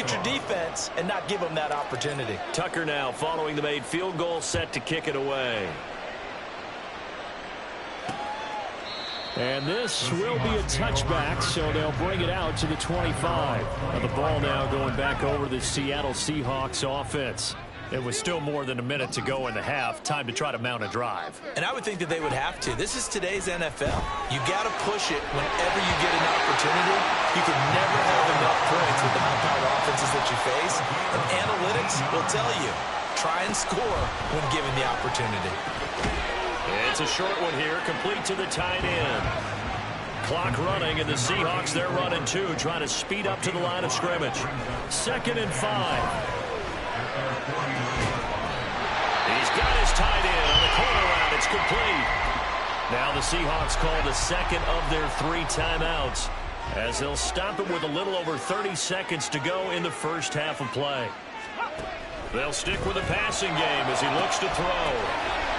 at your defense and not give them that opportunity. Tucker now following the made field goal, set to kick it away. And this will be a touchback, so they'll bring it out to the 25. And the ball now going back over the Seattle Seahawks offense. It was still more than a minute to go in the half. Time to try to mount a drive. And I would think that they would have to. This is today's NFL. You got to push it whenever you get an opportunity. You can never have enough points with the high-powered offenses that you face. And analytics will tell you, try and score when given the opportunity. It's a short one here, complete to the tight end. Clock running, and the Seahawks, they're running too, trying to speed up to the line of scrimmage. 2nd and 5. He's got his tight end on the corner route. It's complete. Now the Seahawks call the second of their 3 timeouts, as they'll stop it with a little over 30 seconds to go in the first half of play. They'll stick with the passing game as he looks to throw.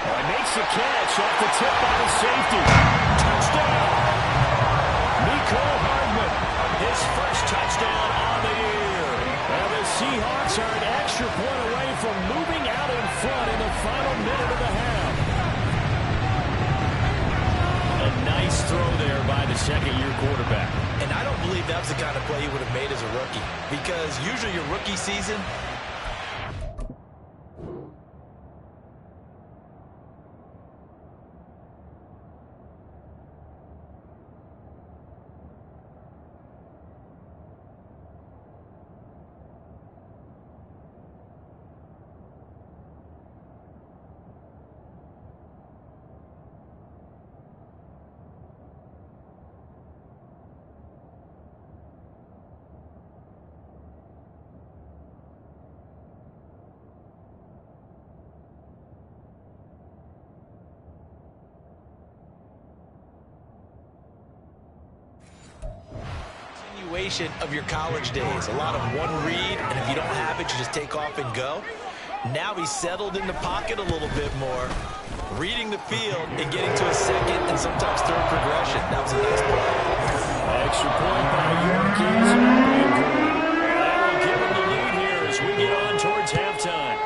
He makes the catch off the tip by the safety. Touchdown! Nico Hardman. His first touchdown on the year. And the Seahawks are an extra point away from moving out in front in the final minute of the half. A nice throw there by the second-year quarterback. And I don't believe that's the kind of play he would have made as a rookie. Because usually your rookie season, of your college days. A lot of one read, and if you don't have it, you just take off and go. Now he's settled in the pocket a little bit more, reading the field and getting to a second and sometimes third progression. That was a nice play. Extra point by Yorkies. That will give him the lead here as we get on towards halftime.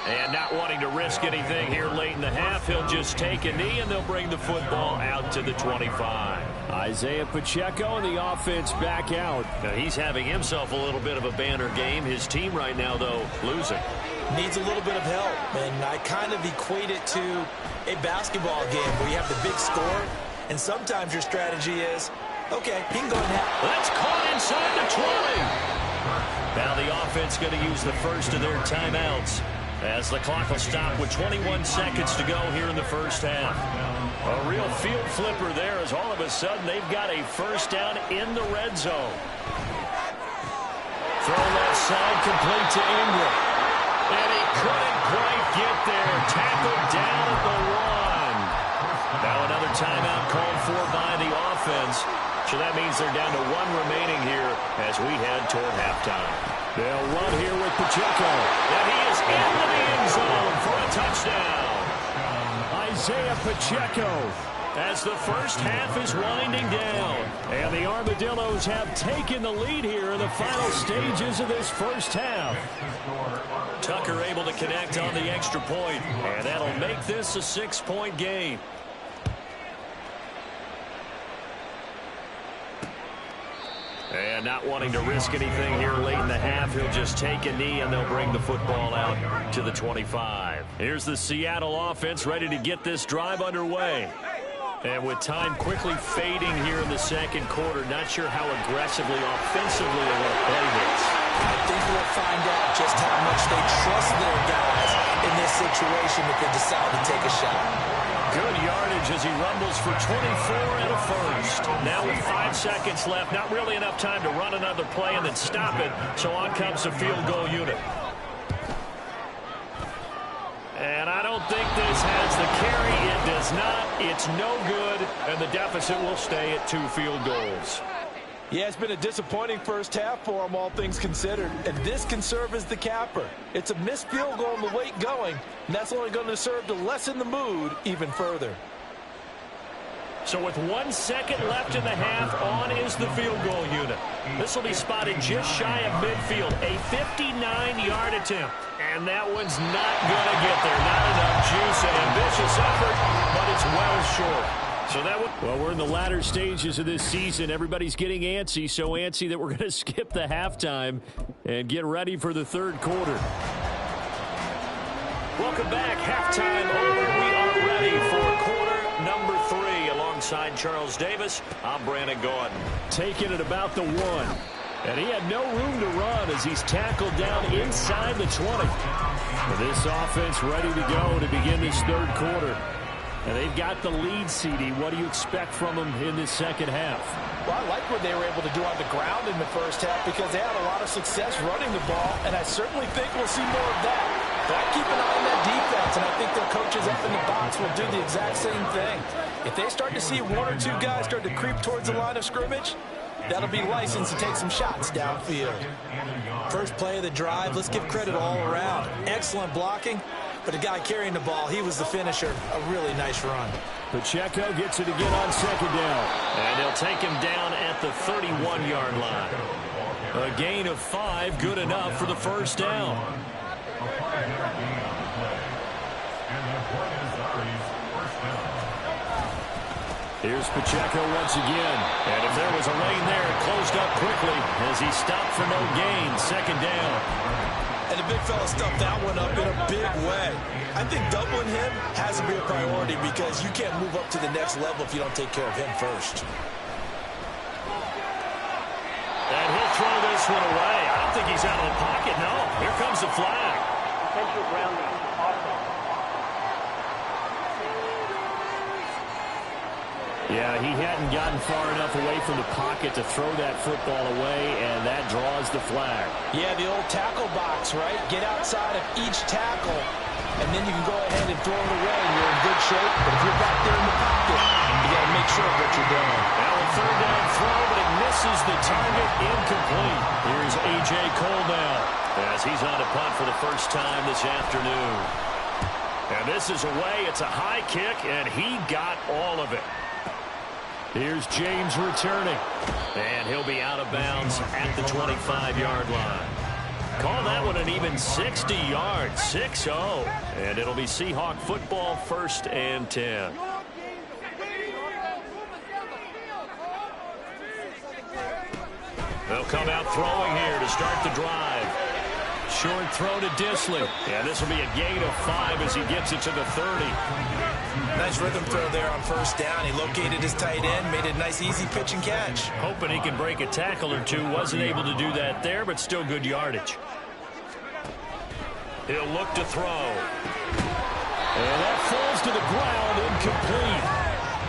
And not wanting to risk anything here late in the half, he'll just take a knee, and they'll bring the football out to the 25. Isaiah Pacheco and the offense back out. Now he's having himself a little bit of a banner game. His team right now, though, losing. Needs a little bit of help, and I kind of equate it to a basketball game where you have the big score, and sometimes your strategy is, okay, he can go and have. That's caught inside the 20. Now the offense going to use the first of their timeouts, as the clock will stop with 21 seconds to go here in the first half. A real field flipper there, as all of a sudden they've got a first down in the red zone. Throw left side, complete to Ingram. And he couldn't quite get there. Tackled down at the 1. Now another timeout called for by the offense. So that means they're down to 1 remaining here as we head toward halftime. They'll run here with Pacheco. And he is into the end zone for a touchdown. Isaiah Pacheco, as the first half is winding down. And the Armadillos have taken the lead here in the final stages of this first half. Tucker able to connect on the extra point, and that'll make this a 6-point game. And not wanting to risk anything here late in the half, he'll just take a knee, and they'll bring the football out to the 25. Here's the Seattle offense ready to get this drive underway. And with time quickly fading here in the second quarter, not sure how aggressively, offensively they want to play this. I think we'll find out just how much they trust their guys in this situation if they decide to take a shot. Good yardage as he rumbles for 24 and a first. Now with 5 seconds left, not really enough time to run another play and then stop it, so on comes the field goal unit. And I don't think this has the carry. It does not. It's no good, and the deficit will stay at 2 field goals. Yeah, it's been a disappointing first half for them, all things considered. And this can serve as the capper. It's a missed field goal in the late going, and that's only going to serve to lessen the mood even further. So with 1 second left in the half, on is the field goal unit. This will be spotted just shy of midfield, a 59-yard attempt. And that one's not going to get there. Not enough juice, an ambitious effort, but it's well short. So that would, well, we're in the latter stages of this season. Everybody's getting antsy, so antsy that we're going to skip the halftime and get ready for the third quarter. Welcome back. Halftime over. We are ready for quarter number 3. Alongside Charles Davis, I'm Brandon Gaudin. Taking it about the 1. And he had no room to run as he's tackled down inside the 20. This offense ready to go to begin this third quarter. And they've got the lead, CD. What do you expect from them in this second half? Well, I like what they were able to do on the ground in the first half because they had a lot of success running the ball, and I certainly think we'll see more of that. But I keep an eye on that defense, and I think their coaches up in the box will do the exact same thing. If they start to see 1 or 2 guys start to creep towards the line of scrimmage, that'll be licensed to take some shots downfield. First play of the drive, let's give credit all around. Excellent blocking, but the guy carrying the ball, he was the finisher. A really nice run. Pacheco gets it again on second down. And they'll take him down at the 31-yard line. A gain of 5, good enough for the first down. Here's Pacheco once again. And if there was a lane there, it closed up quickly as he stopped for no gain. Second down. And the big fella stuffed that one up in a big way. I think doubling him has to be a priority because you can't move up to the next level if you don't take care of him first. And he'll throw this one away. I don't think he's out of the pocket, no. Here comes the flag. Potential grounding. Yeah, he hadn't gotten far enough away from the pocket to throw that football away, and that draws the flag. Yeah, the old tackle box, right? Get outside of each tackle, and then you can go ahead and throw it away, and you're in good shape. But if you're back there in the pocket, you got to make sure of what you're doing. Now a third down throw, but it misses the target, incomplete. Here's A.J. Cole now as he's on a punt for the first time this afternoon. And this is away. It's a high kick, and he got all of it. Here's James returning. And he'll be out of bounds at the 25-yard line. Call that one an even 60 yards, 6-0. And it'll be Seahawk football, 1st and 10. They'll come out throwing here to start the drive. Short throw to Disley. Yeah, this will be a gain of 5 as he gets it to the 30. Nice rhythm throw there on first down. He located his tight end, made it a nice, easy pitch and catch. Hoping he can break a tackle or two. Wasn't able to do that there, but still good yardage. He'll look to throw. And that falls to the ground, incomplete.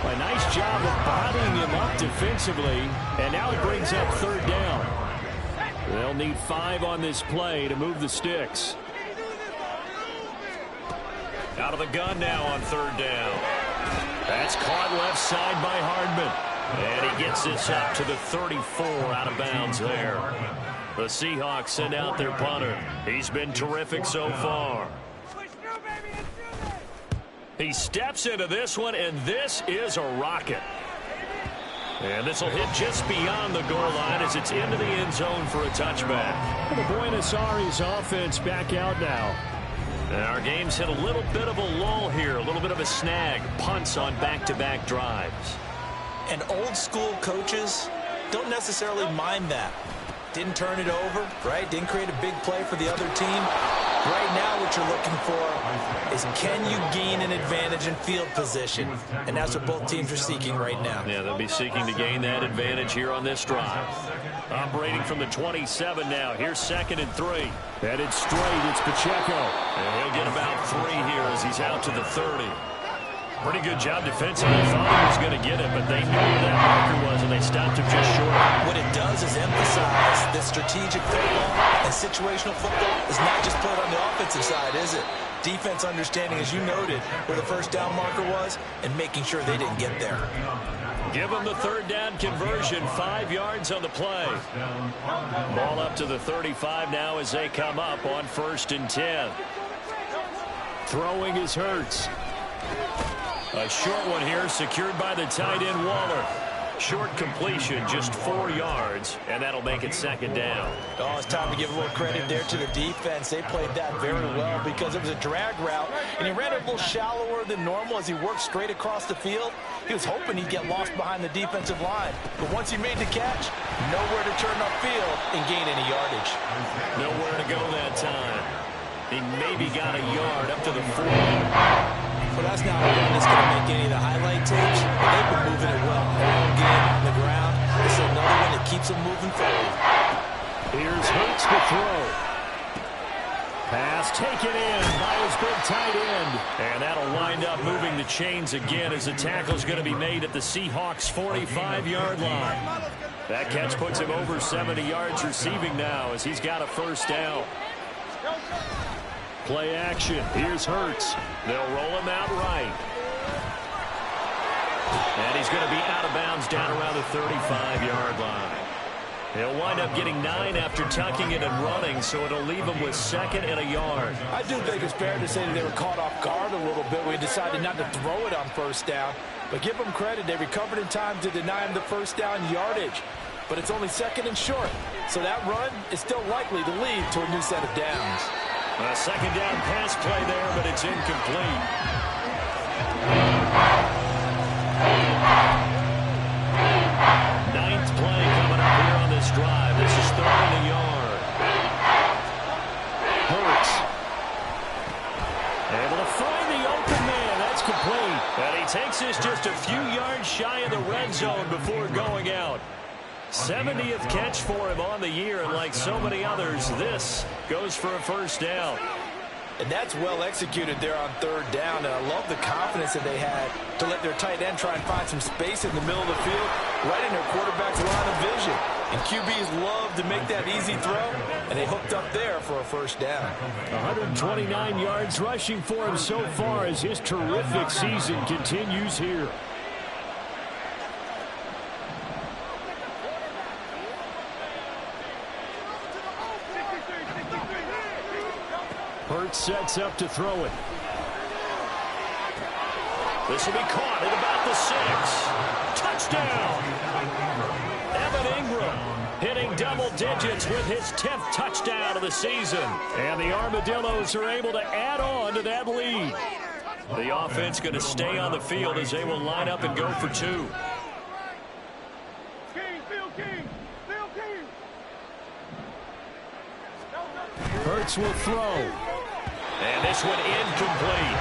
A nice job of bodying him up defensively. And now it brings up third down. They'll need 5 on this play to move the sticks. Out of the gun now on third down. That's caught left side by Hardman. And he gets this up to the 34, out of bounds there. The Seahawks send out their punter. He's been terrific so far. He steps into this one, and this is a rocket. And this will hit just beyond the goal line as it's into the end zone for a touchback. The Buenos Aires offense back out now. And our game's hit a little bit of a lull here, a little bit of a snag. Punts on back-to-back drives. And old school coaches don't necessarily mind that. Didn't turn it over, right? Didn't create a big play for the other team. Right now what you're looking for is can you gain an advantage in field position? And that's what both teams are seeking right now. Yeah, they'll be seeking to gain that advantage here on this drive. Operating from the 27 now. Here's 2nd and 3. Headed straight, it's Pacheco. And he'll get about 3 here as he's out to the 30. Pretty good job defensively. Thought he was going to get it, but they knew where that marker was, and they stopped him just short. What it does is emphasize that strategic football and situational football is not just played on the offensive side, is it? Defense understanding, as you noted, where the first down marker was and making sure they didn't get there. Give them the third down conversion, 5 yards on the play. Ball up to the 35 now as they come up on 1st and 10. Throwing is Hurts. A short one here, secured by the tight end Waller. Short completion, just 4 yards, and that'll make it second down. Oh, it's time to give a little credit there to the defense. They played that very well because it was a drag route, and he ran it a little shallower than normal as he worked straight across the field. He was hoping he'd get lost behind the defensive line, but once he made the catch, nowhere to turn upfield and gain any yardage. Nowhere to go that time. He maybe got a yard up to the 40. Well, that's not one that's going to make any of the highlight tapes, but they've been moving it well all game on the ground. This is another one that keeps them moving forward. Here's Hurts to throw. Pass taken in by his big tight end. And that'll wind up moving the chains again as the tackle's going to be made at the Seahawks' 45-yard line. That catch puts him over 70 yards receiving now as he's got a first down. Play action. Here's Hurts. They'll roll him out right. And he's going to be out of bounds down around the 35-yard line. He'll wind up getting 9 after tucking it and running, so it'll leave him with second and a yard. I do think it's fair to say that they were caught off guard a little bit when he decided not to throw it on first down. But give them credit. They recovered in time to deny him the first down yardage. But it's only second and short. So that run is still likely to lead to a new set of downs. A second down pass play there, but it's incomplete. Ninth play coming up here on this drive. This is third and a yard. Hurts. Able to find the open man. That's complete. And he takes this just a few yards shy of the red zone before going out. 70th catch for him on the year, and like so many others, this goes for a first down. And that's well executed there on third down, and I love the confidence that they had to let their tight end try and find some space in the middle of the field, right in their quarterback's line of vision. And QBs love to make that easy throw, and they hooked up there for a first down. 129 yards rushing for him so far as his terrific season continues here. Hurts sets up to throw it. This will be caught at about the 6. Touchdown! Evan Ingram hitting double digits with his 10th touchdown of the season. And the Armadillos are able to add on to that lead. The offense going to stay on the field as they will line up and go for 2. Hurts will throw. And this one incomplete.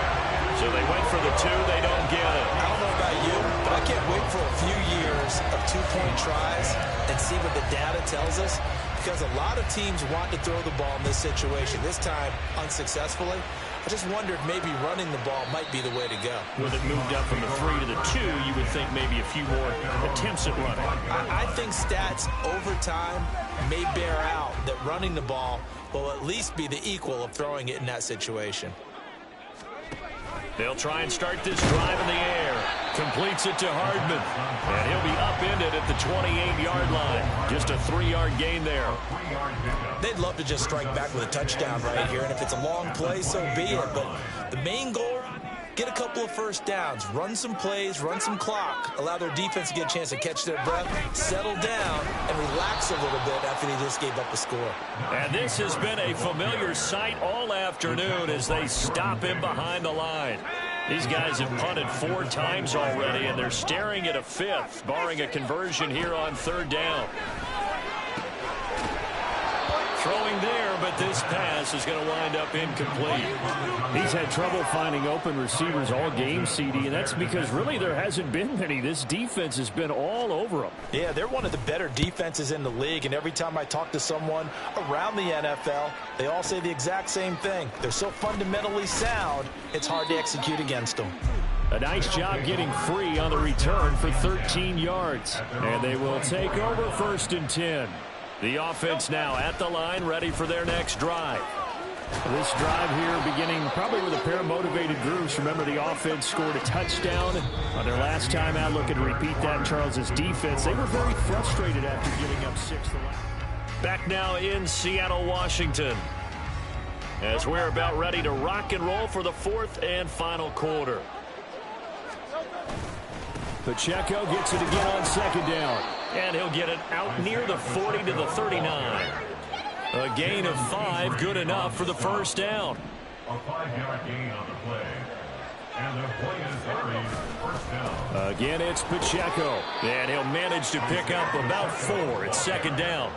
So they went for the 2. They don't get it. I don't know about you, but I can't wait for a few years of two-point tries and see what the data tells us, because a lot of teams want to throw the ball in this situation. This time, unsuccessfully. I just wondered maybe running the ball might be the way to go. With it moved up from the 3 to the 2, you would think maybe a few more attempts at running. I think stats over time may bear out that running the ball will at least be the equal of throwing it in that situation. They'll try and start this drive in the air. Completes it to Hardman. And he'll be upended at the 28-yard line. Just a 3-yard gain there. They'd love to just strike back with a touchdown right here. And if it's a long play, so be it. But the main goal, get a couple of first downs. Run some plays, run some clock. Allow their defense to get a chance to catch their breath, settle down, and relax a little bit after they just gave up a score. And this has been a familiar sight all afternoon as they stop him behind the line. These guys have punted 4 times already, and they're staring at a 5th, barring a conversion here on third down. Throwing there, but this pass is going to wind up incomplete. He's had trouble finding open receivers all game, CD, and that's because really there hasn't been many. This defense has been all over them. Yeah, they're one of the better defenses in the league, and every time I talk to someone around the NFL, they all say the exact same thing. They're so fundamentally sound, it's hard to execute against them. A nice job getting free on the return for 13 yards. And they will take over 1st and 10. The offense now at the line, ready for their next drive. This drive here beginning probably with a pair of motivated groups. Remember, the offense scored a touchdown on their last time out. Looking to repeat that in Charles's defense. They were very frustrated after getting up 6. Back now in Seattle, Washington, as we're about ready to rock and roll for the 4th and final quarter. Pacheco gets it again on second down. And he'll get it out near the 40 to the 39. A gain of 5, good enough for the first down. A 5-yard gain on the play. And the play is carried, first down. Again, it's Pacheco. And he'll manage to pick up about 4 at second down.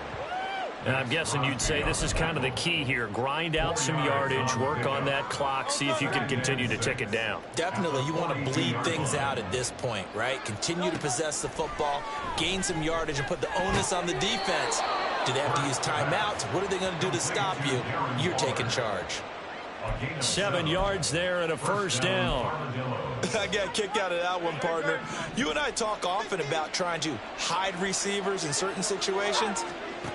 And I'm guessing you'd say this is kind of the key here. Grind out some yardage, work on that clock, see if you can continue to tick it down. Definitely, you want to bleed things out at this point, right? Continue to possess the football, gain some yardage, and put the onus on the defense. Do they have to use timeouts? What are they going to do to stop you? You're taking charge. 7 yards there and a first down. I got a kick out of that one, partner. You and I talk often about trying to hide receivers in certain situations,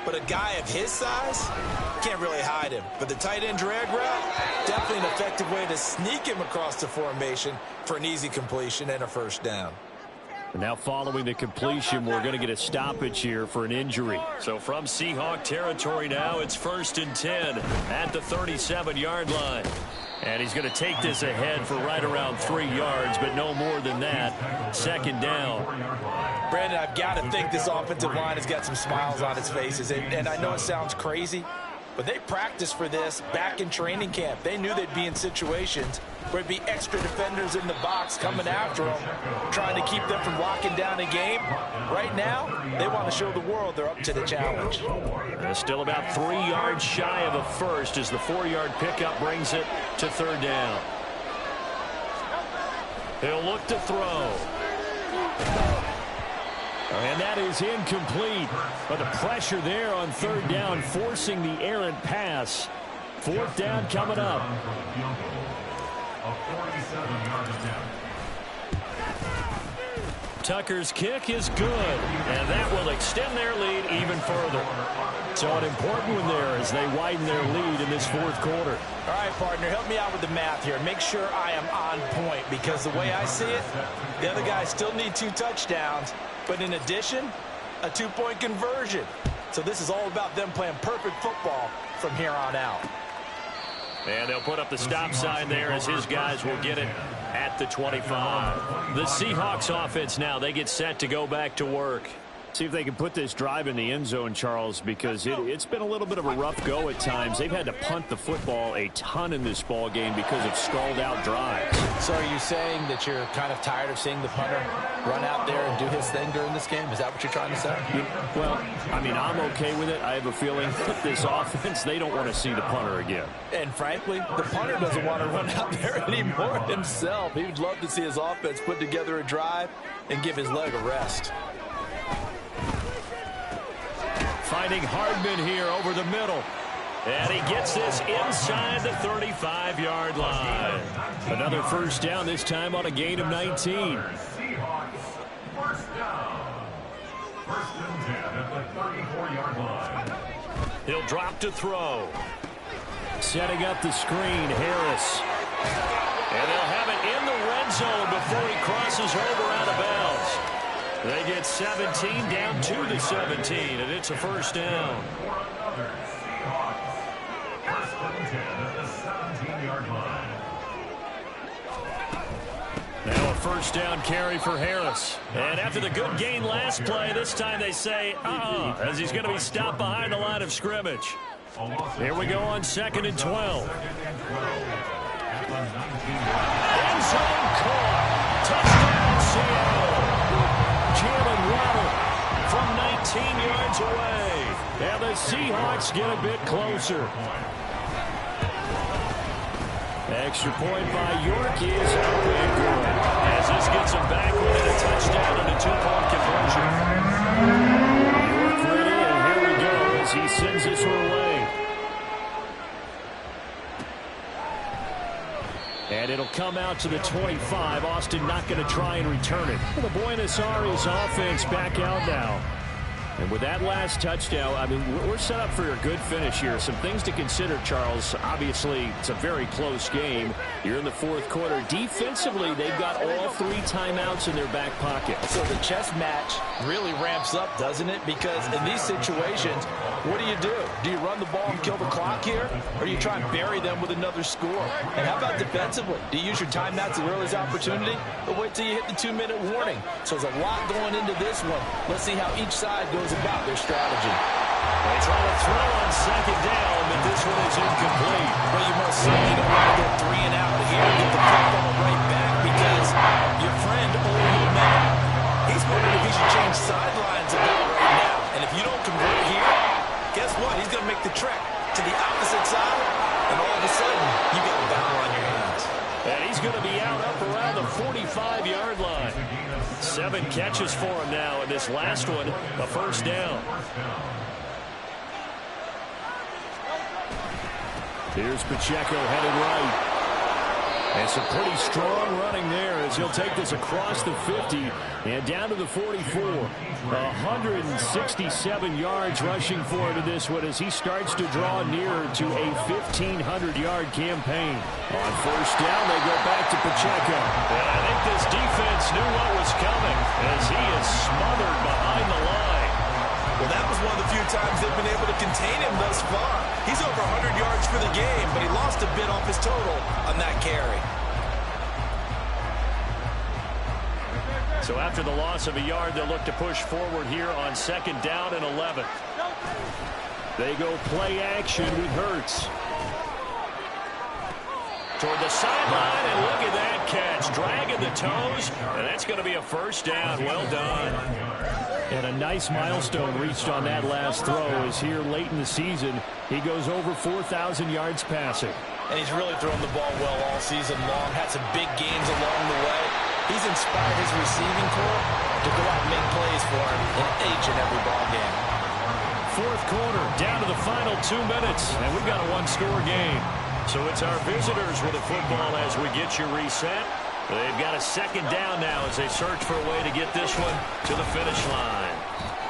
but a guy of his size, can't really hide him. But the tight end drag route, definitely an effective way to sneak him across the formation for an easy completion and a first down. Now following the completion, we're going to get a stoppage here for an injury. So from Seahawk territory now, it's 1st and 10 at the 37-yard line. And he's going to take this ahead for right around 3 yards, but no more than that. Second down. Brandon, I've got to think this offensive line has got some smiles on its faces. And I know it sounds crazy, but they practiced for this back in training camp. They knew they'd be in situations where it'd be extra defenders in the box coming after them, trying to keep them from locking down a game. Right now, they want to show the world they're up to the challenge. Still about 3 yards shy of a first as the 4-yard pickup brings it to 3rd down. He'll look to throw. And that is incomplete. But the pressure there on 3rd down, forcing the errant pass. 4th down coming up. Tucker's kick is good, and that will extend their lead even further. So an important one there as they widen their lead in this 4th quarter. All right, partner, help me out with the math here. Make sure I am on point, because the way I see it, the other guys still need 2 touchdowns, but in addition, a 2-point conversion. So this is all about them playing perfect football from here on out. And they'll put up the stop sign there as his guys will get it at the 25. The Seahawks offense now, they get set to go back to work. See if they can put this drive in the end zone, Charles, because it's been a little bit of a rough go at times. They've had to punt the football a ton in this ball game because of stalled out drives. So are you saying that you're kind of tired of seeing the punter run out there and do his thing during this game? Is that what you're trying to say? Well, I mean, I'm okay with it. I have a feeling that this offense, they don't want to see the punter again. And frankly, the punter doesn't want to run out there anymore himself. He would love to see his offense put together a drive and give his leg a rest. Finding Hardman here over the middle. And he gets this inside the 35-yard line. Another first down, this time on a gain of 19. Seahawks, first down. 1st and 10 at the 34-yard line. He'll drop to throw. Setting up the screen, Harris. And they'll have it in the red zone before he crosses over out of bounds. They get 17 down to the 17, and it's a first down. Now a first down carry for Harris. And after the good gain last play, this time they say, as he's going to be stopped behind the line of scrimmage. Here we go on 2nd and 12. End zone caught. Touchdown, Seattle. Jalen Waddle from 19 yards away. And the Seahawks get a bit closer. Extra point by York is up and good. As this gets him back within a touchdown and a 2-point conversion. York ready, and here we go as he sends this one away. And it'll come out to the 25. Austin not going to try and return it. The Buenos Aires offense back out now. And with that last touchdown, I mean, we're set up for a good finish here. Some things to consider, Charles. Obviously, it's a very close game. You're in the fourth quarter. Defensively, they've got all 3 timeouts in their back pocket. So the chess match really ramps up, doesn't it? Because in these situations, what do? Do you run the ball and kill the clock here? Or do you try and bury them with another score? And how about defensively? Do you use your timeouts at the earliest opportunity? Or wait till you hit the 2-minute warning? So there's a lot going into this one. Let's see how each side goes about their strategy. They try to throw on second down, but this one is incomplete. Well, you most certainly don't want to go 3 and out here and get the football right back because your friend, Old Momentum, he's wondering if he should change sidelines about right now. And if you don't convert here, guess what? He's going to make the trek to the opposite side, and all of a sudden, you got a battle on your hands. And he's going to be out up around the 45-yard line. 7 catches for him now, and this last one, a first down. Here's Pacheco headed right. And some pretty strong running there as he'll take this across the 50 and down to the 44. 167 yards rushing for him in this one as he starts to draw nearer to a 1,500-yard campaign. On first down, they go back to Pacheco. And I think this defense knew what was coming as he is smothered behind the line. Well, that was one of the few times they've been able to contain him thus far. He's over 100 yards for the game, but he lost a bit off his total on that carry. So after the loss of a yard, they'll look to push forward here on second down and 11. They go play action with Hurts. Toward the sideline, and look at that catch. Dragging the toes, and that's going to be a first down. Well done. And a nice milestone reached on that last throw as here late in the season, he goes over 4,000 yards passing. And he's really thrown the ball well all season long. Had some big games along the way. He's inspired his receiving corps to go out and make plays for him in each and every ball game. Fourth quarter, down to the final 2 minutes, and we've got a one-score game. So it's our visitors with the football as we get you reset. They've got a second down now as they search for a way to get this one to the finish line.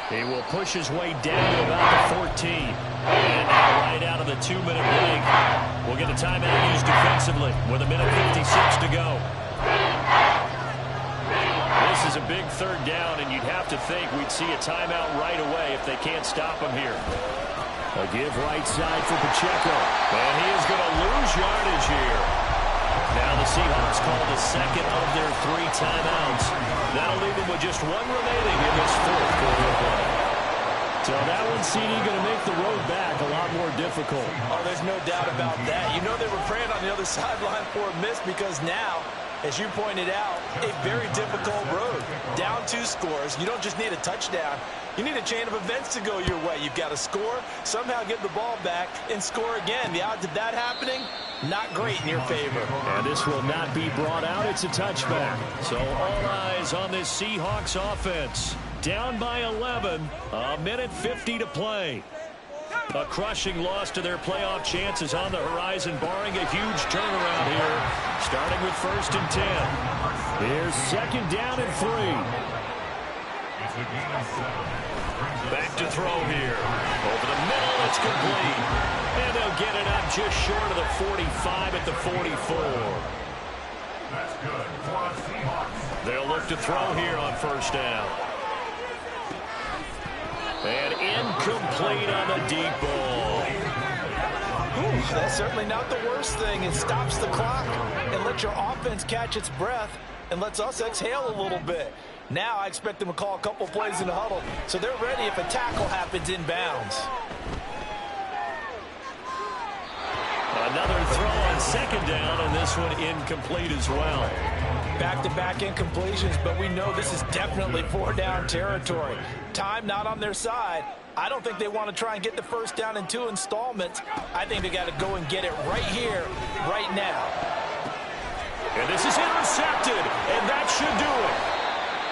He will push his way down to about the 14. And now right out of the 2-minute break, we'll get a timeout used defensively with 1:56 to go. This is a big third down, and you'd have to think we'd see a timeout right away if they can't stop him here. A give right side for Pacheco. And he is going to lose yardage here. Now the Seahawks call the second of their 3 timeouts. That'll leave them with just 1 remaining in this fourth quarter play. So that one, CD, going to make the road back a lot more difficult. Oh, there's no doubt about that. You know they were praying on the other sideline for a miss because now, as you pointed out, a very difficult road. Down 2 scores. You don't just need a touchdown. You need a chain of events to go your way. You've got to score, somehow get the ball back, and score again. The odds of that happening, not great in your favor. And this will not be brought out. It's a touchback. So all eyes on this Seahawks offense. Down by 11, 1:50 to play. A crushing loss to their playoff chances on the horizon, barring a huge turnaround here, starting with 1st and 10. Here's second down and 3. Back to throw here. Over the middle, it's complete. And they'll get it up just short of the 45 at the 44. That's good for the Seahawks. They'll look to throw here on first down. And incomplete on the deep ball. Ooh, that's certainly not the worst thing. It stops the clock and lets your offense catch its breath and lets us exhale a little bit. Now I expect them to call a couple plays in the huddle so they're ready if a tackle happens inbounds. Another throw on second down, and this one incomplete as well. Back-to-back incompletions, but we know this is definitely 4-down territory. Time not on their side. I don't think they want to try and get the first down in 2 installments. I think they got to go and get it right here, right now. And this is intercepted, and that should do it.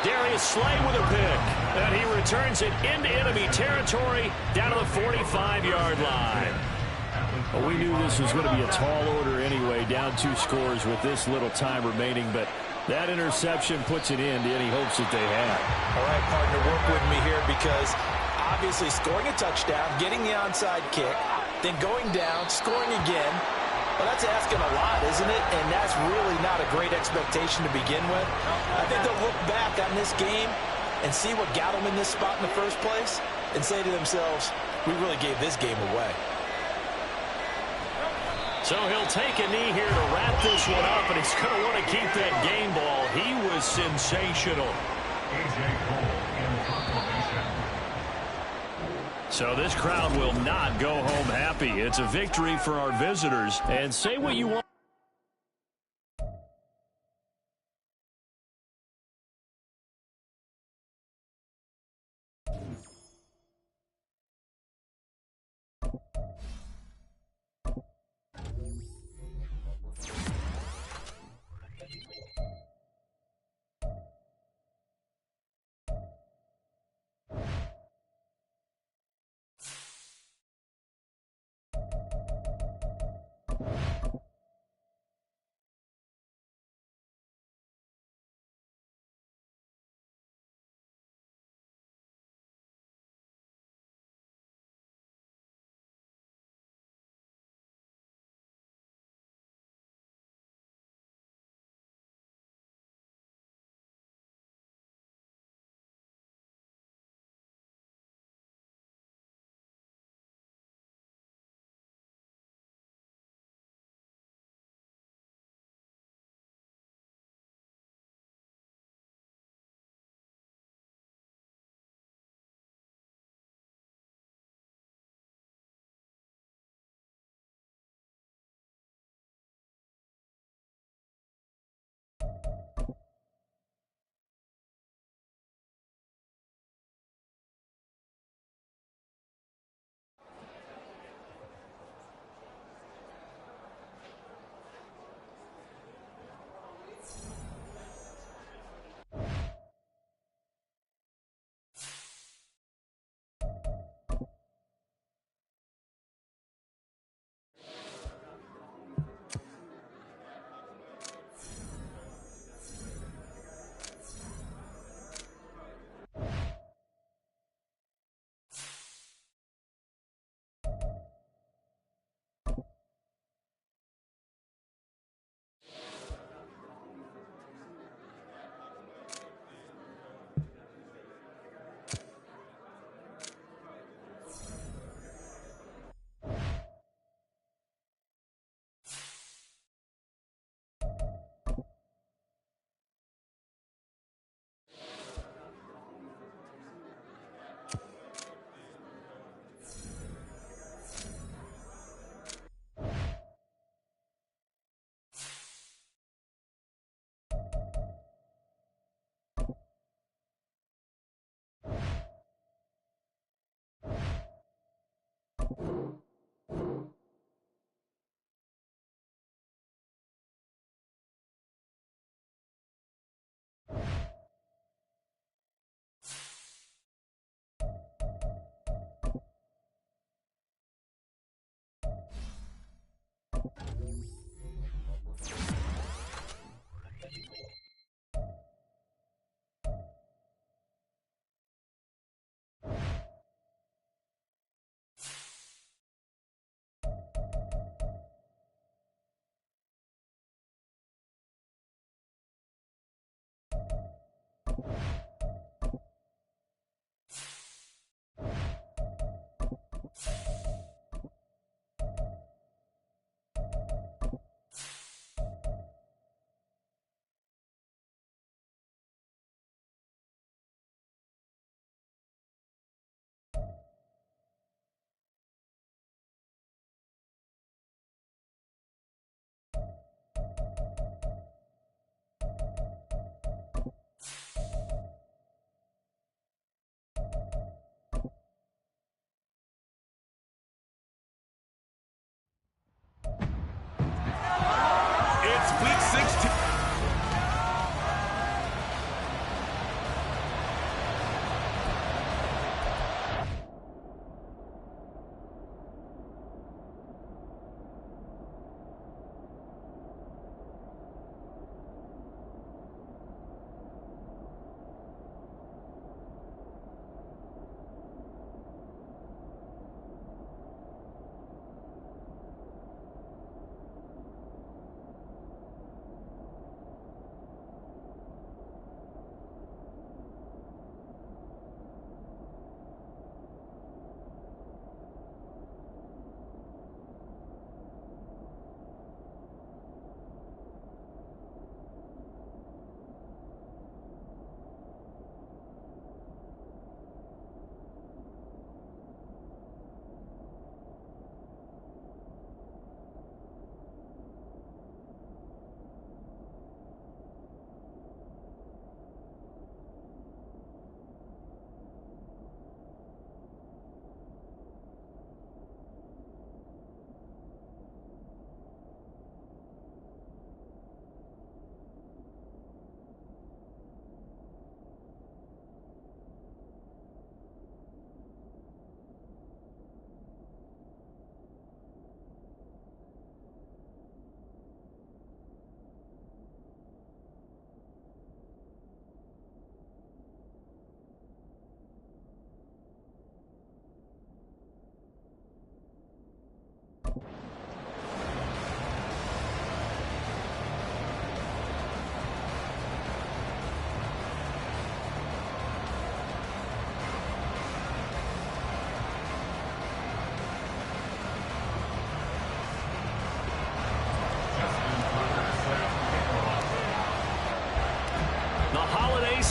Darius Slay with a pick, and he returns it into enemy territory down to the 45-yard line. Well, we knew this was going to be a tall order anyway, down 2 scores with this little time remaining, but that interception puts an end to any hopes that they had. All right, partner, work with me here because obviously scoring a touchdown, getting the onside kick, then going down, scoring again. Well, that's asking a lot, isn't it? And that's really not a great expectation to begin with. I think they'll look back on this game and see what got them in this spot in the first place and say to themselves, we really gave this game away. So he'll take a knee here to wrap this one up, and he's going to want to keep that game ball. He was sensational. A.J. Cole in confirmation. So this crowd will not go home happy. It's a victory for our visitors. And say what you want.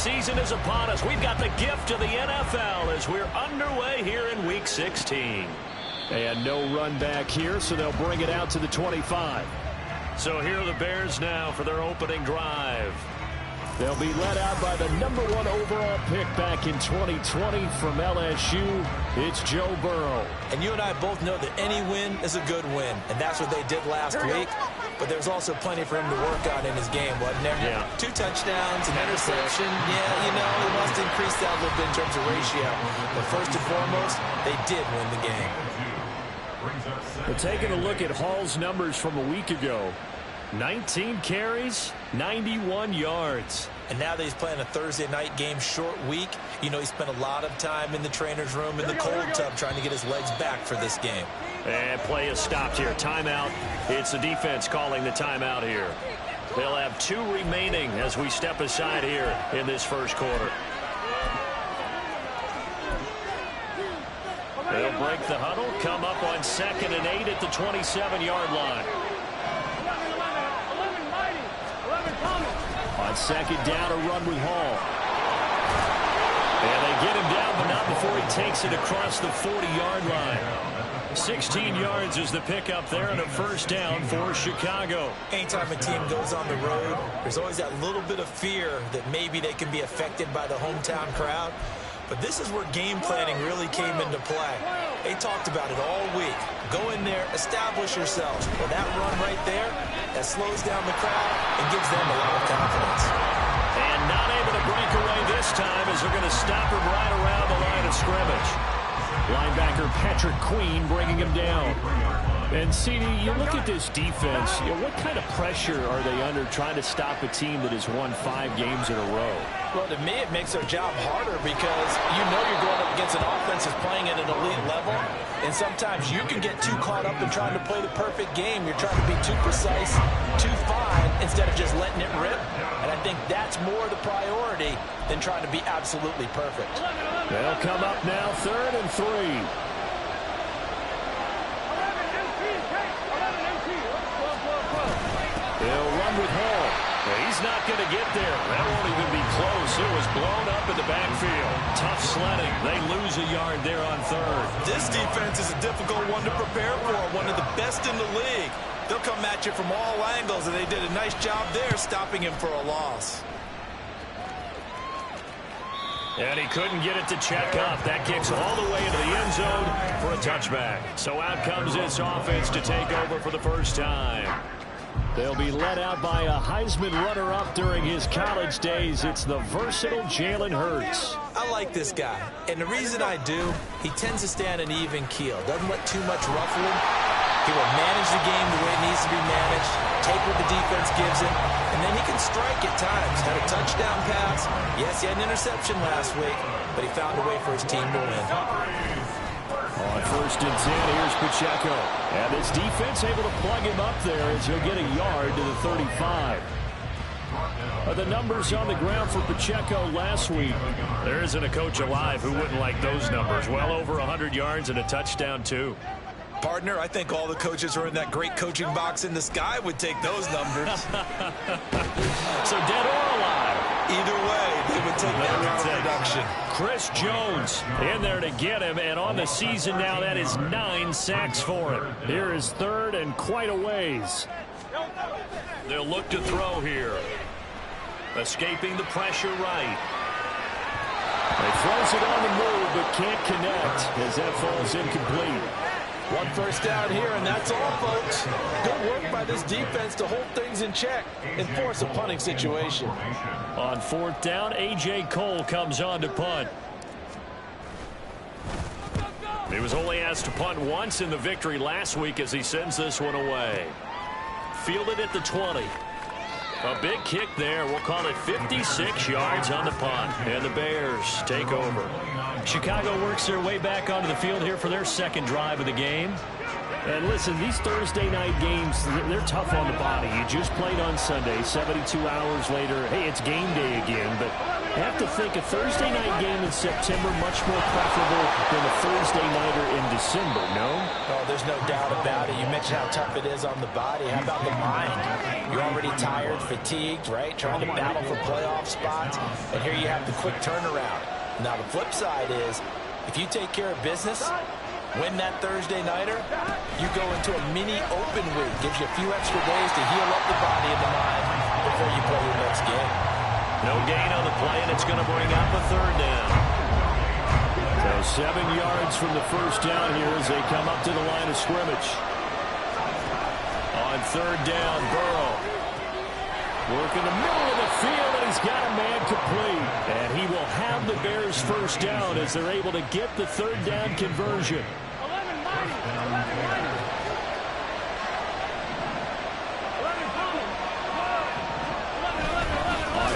season is upon us. We've got the gift of the NFL as we're underway here in Week 16. And no run back here, so they'll bring it out to the 25. So here are the Bears now for their opening drive. They'll be led out by the #1 overall pick back in 2020 from LSU. It's Joe Burrow. And you and I both know that any win is a good win, and that's what they did last week. But there's also plenty for him to work on in his game, wasn't there? Yeah. 2 touchdowns, an interception. Yeah, you know, he must increase that a little bit in terms of ratio. But first and foremost, they did win the game. We're taking a look at Hall's numbers from a week ago. 19 carries, 91 yards. And now that he's playing a Thursday night game, short week, you know he spent a lot of time in the trainer's room in the cold tub trying to get his legs back for this game. And play is stopped here. Timeout. It's the defense calling the timeout here. They'll have 2 remaining as we step aside here in this first quarter. They'll break the huddle, come up on 2nd and 8 at the 27-yard line. On 2nd down, a run with Hall. And they get him down, but not before he takes it across the 40-yard line. 16 yards is the pickup there and a first down for Chicago. Anytime a team goes on the road, there's always that little bit of fear that maybe they can be affected by the hometown crowd. But this is where game planning really came into play. They talked about it all week. Go in there, establish yourselves. Well, that run right there, that slows down the crowd and gives them a lot of confidence. And not able to break away this time as they're going to stop him right around the line of scrimmage. Linebacker Patrick Queen bringing him down. And, CD, you look at this defense, what kind of pressure are they under trying to stop a team that has won 5 games in a row? Well, to me, it makes their job harder because you know you're going up against an offense that's playing at an elite level, and sometimes you can get too caught up in trying to play the perfect game. You're trying to be too precise, too fine, instead of just letting it rip, and I think that's more the priority than trying to be absolutely perfect. They'll come up now, 3rd and 3. They'll run with Hall. He's not going to get there. That won't even be close. It was blown up in the backfield. Tough sledding. They lose a yard there on 3rd. This defense is a difficult one to prepare for, one of the best in the league. They'll come at you from all angles, and they did a nice job there stopping him for a loss. And he couldn't get it to check up. That kicks all the way into the end zone for a touchback. So out comes this offense to take over for the first time. They'll be led out by a Heisman runner-up during his college days. It's the versatile Jalen Hurts. I like this guy, and the reason I do, he tends to stay on an even keel. Doesn't let too much ruffling. He will manage the game the way it needs to be managed, take what the defense gives him, and then he can strike at times. Had a touchdown pass. Yes, he had an interception last week, but he found a way for his team to win. On 1st and 10, here's Pacheco. And this defense able to plug him up there as he'll get a yard to the 35. The numbers on the ground for Pacheco last week. There isn't a coach alive who wouldn't like those numbers. Well over 100 yards and a touchdown, too. Partner, I think all the coaches who are in that great coaching box in the sky would take those numbers. So dead or alive? Either way, they would take that kind of production. Chris Jones in there to get him, and on the season now, that is 9 sacks for him. Here is 3rd and quite a ways. They'll look to throw here. Escaping the pressure right. He throws it on the move, but can't connect as that falls incomplete. 1 first down here, and that's all, folks. Good work by this defense to hold things in check and force a punting situation. On 4th down, A.J. Cole comes on to punt. He was only asked to punt once in the victory last week as he sends this one away. Fielded at the 20. A big kick there. We'll call it 56 yards on the punt. And the Bears take over. Chicago works their way back onto the field here for their 2nd drive of the game. And listen, these Thursday night games, they're tough on the body. You just played on Sunday, 72 hours later. Hey, it's game day again, but I have to think a Thursday night game in September much more preferable than a Thursday nighter in December, no? Oh, there's no doubt about it. You mentioned how tough it is on the body. How about the mind? You're already tired, fatigued, right? Trying to battle for playoff spots. And here you have the quick turnaround. Now, the flip side is, if you take care of business, win that Thursday nighter, you go into a mini open week. Gives you a few extra days to heal up the body and the mind before you play your next game. No gain on the play, and it's going to bring up a third down. So 7 yards from the first down here as they come up to the line of scrimmage. On third down, Burrow. Work in the middle of the field, and he's got a man complete. And he will have the Bears first down as they're able to get the third down conversion.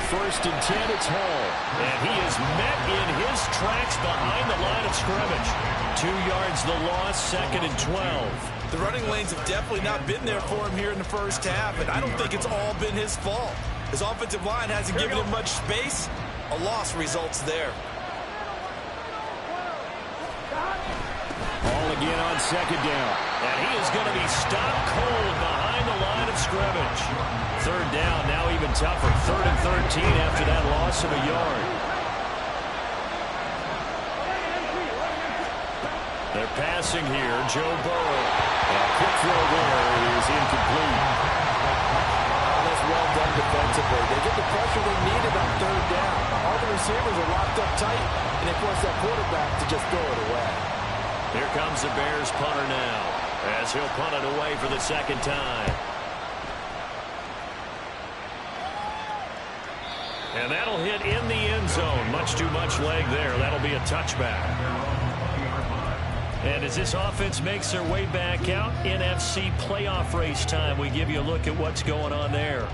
First and 10, it's Hall. And he is met in his tracks behind the line of scrimmage. 2 yards the loss, second and 12. The running lanes have definitely not been there for him here in the first half, and I don't think it's all been his fault. His offensive line hasn't given him much space. A loss results there. Hall again on second down. And he is going to be stopped cold behind the line of scrimmage. Third down, now even tougher. 3rd and 13 after that loss of a yard. They're passing here. Joe Burrow. A quick throw there is incomplete. That's well done defensively. They get the pressure they needed on third down. All the receivers are locked up tight, and they force that quarterback to just throw it away. Here comes the Bears punter now, as he'll punt it away for the second time. And that'll hit in the end zone. Much too much leg there. That'll be a touchback. And as this offense makes their way back out, NFC playoff race time, we give you a look at what's going on there.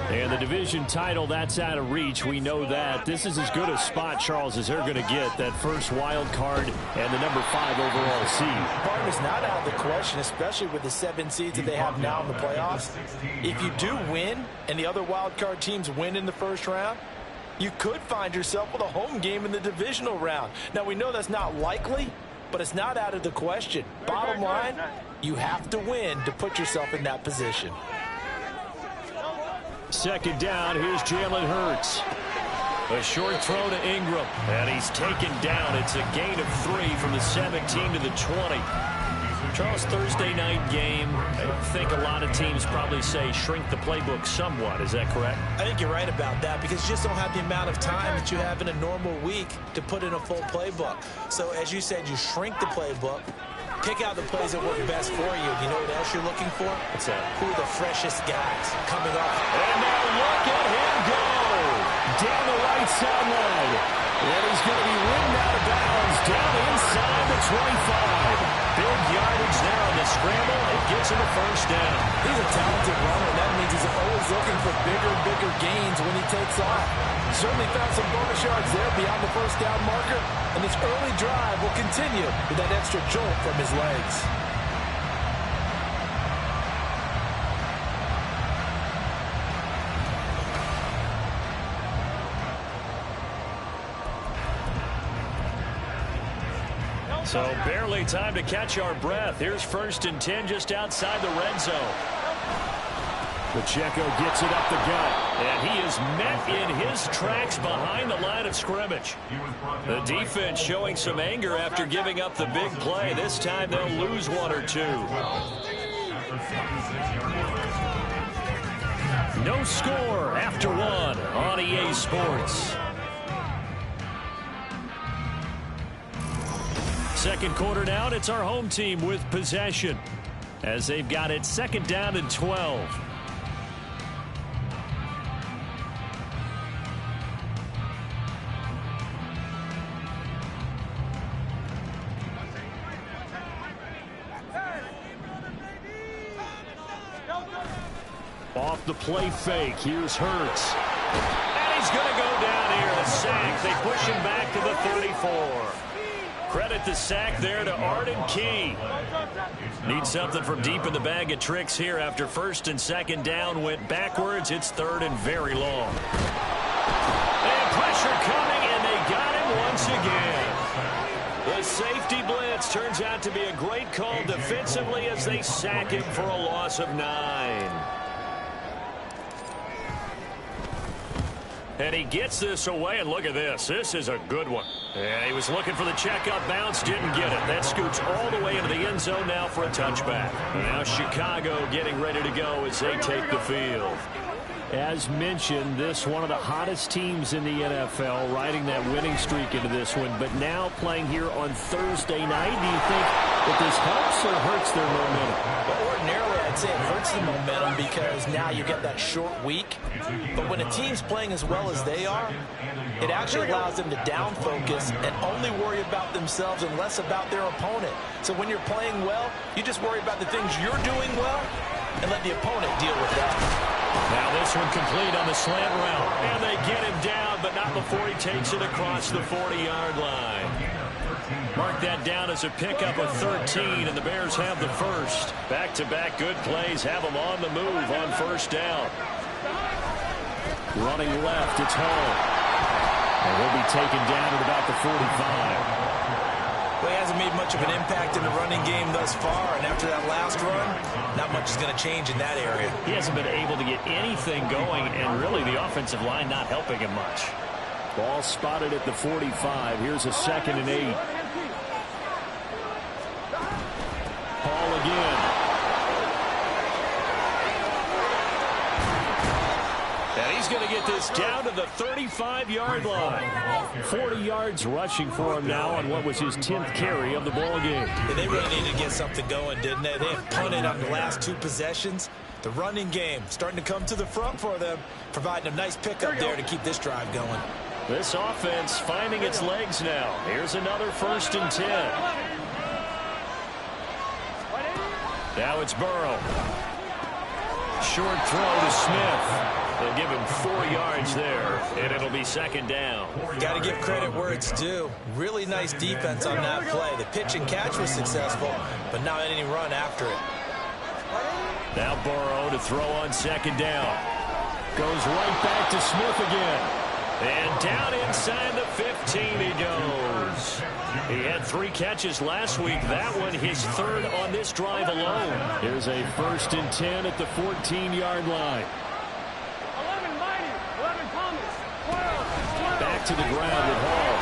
And the division title, that's out of reach. We know that. This is as good a spot, Charles, as they're going to get. That first wild card and the number 5 overall seed. Partner's not out of the question, especially with the 7 seeds that they have now in the playoffs. If you do win and the other wild card teams win in the first round, you could find yourself with a home game in the divisional round. Now, we know that's not likely, but it's not out of the question. Bottom line, you have to win to put yourself in that position. Second down, here's Jalen Hurts. A short throw to Ingram, and he's taken down. It's a gain of 3 from the 17 to the 20. Charles, Thursday night game, I think a lot of teams probably say shrink the playbook somewhat. Is that correct? I think you're right about that because you just don't have the amount of time that you have in a normal week to put in a full playbook. So, as you said, you shrink the playbook. Pick out the plays that work best for you. You know what else you're looking for? What's that? Who are the freshest guys coming off? And now look at him go down the right sideline. And he's going to be ridden out of bounds down inside the 25. Big yardage there on the scramble. It gets him a first down. He's a talented runner. That means he's always looking for bigger and bigger gains when he takes off. Certainly found some bonus yards there beyond the first down marker. And this early drive will continue with that extra jolt from his legs. So barely time to catch our breath. Here's 1st and 10 just outside the red zone. Pacheco gets it up the gut. And he is met in his tracks behind the line of scrimmage. The defense showing some anger after giving up the big play. This time they'll lose 1 or 2. No score after 1 on EA Sports. Second quarter now, it's our home team with possession as they've got it 2nd down and 12. Off the play fake, here's Hurts. And he's going to go down here, a sack. They push him back to the 34. Credit the sack there to Arden Key. Need something from deep in the bag of tricks here after 1st and 2nd down went backwards. It's 3rd and very long. And pressure pressure coming, and they got him once again. The safety blitz turns out to be a great call defensively as they sack him for a loss of 9. And he gets this away, and look at this. This is a good one. And he was looking for the checkup bounce, didn't get it. That scoots all the way into the end zone now for a touchback. And now Chicago getting ready to go as they take the field. As mentioned, this one of the hottest teams in the NFL, riding that winning streak into this one. But now playing here on Thursday night, do you think that this helps or hurts their momentum? Well, ordinarily, I'd say it hurts the momentum because now you get that short week. But when a team's playing as well as they are, it actually allows them to down focus and only worry about themselves and less about their opponent. So when you're playing well, you just worry about the things you're doing well and let the opponent deal with that. Now this one complete on the slant route. And they get him down, but not before he takes it across the 40-yard line. Mark that down as a pickup of 13, and the Bears have the first. Back-to-back good plays have them on the move on first down. Running left, it's Hall. And he'll be taken down at about the 45. Well, he hasn't made much of an impact in the running game thus far, and after that last run, not much is going to change in that area. He hasn't been able to get anything going, and really the offensive line not helping him much. Ball spotted at the 45. Here's a 2nd and 8. Hall again. And he's going to get this down to the 35-yard line. 40 yards rushing for him now on what was his 10th carry of the ball game. Yeah, they really needed to get something going, didn't they? They have punted on the last 2 possessions. The running game starting to come to the front for them, providing a nice pickup there to keep this drive going. This offense finding its legs now. Here's another 1st and 10. Now it's Burrow. Short throw to Smith. They'll give him 4 yards there, and it'll be 2nd down. Got to give credit where it's due. Really nice defense on that play. The pitch and catch was successful, but not any run after it. Now Burrow to throw on 2nd down. Goes right back to Smith again. And down inside the 15 he goes. He had 3 catches last week. That one his 3rd on this drive alone. Here's a 1st and 10 at the 14-yard line. Back to the ground with Hall.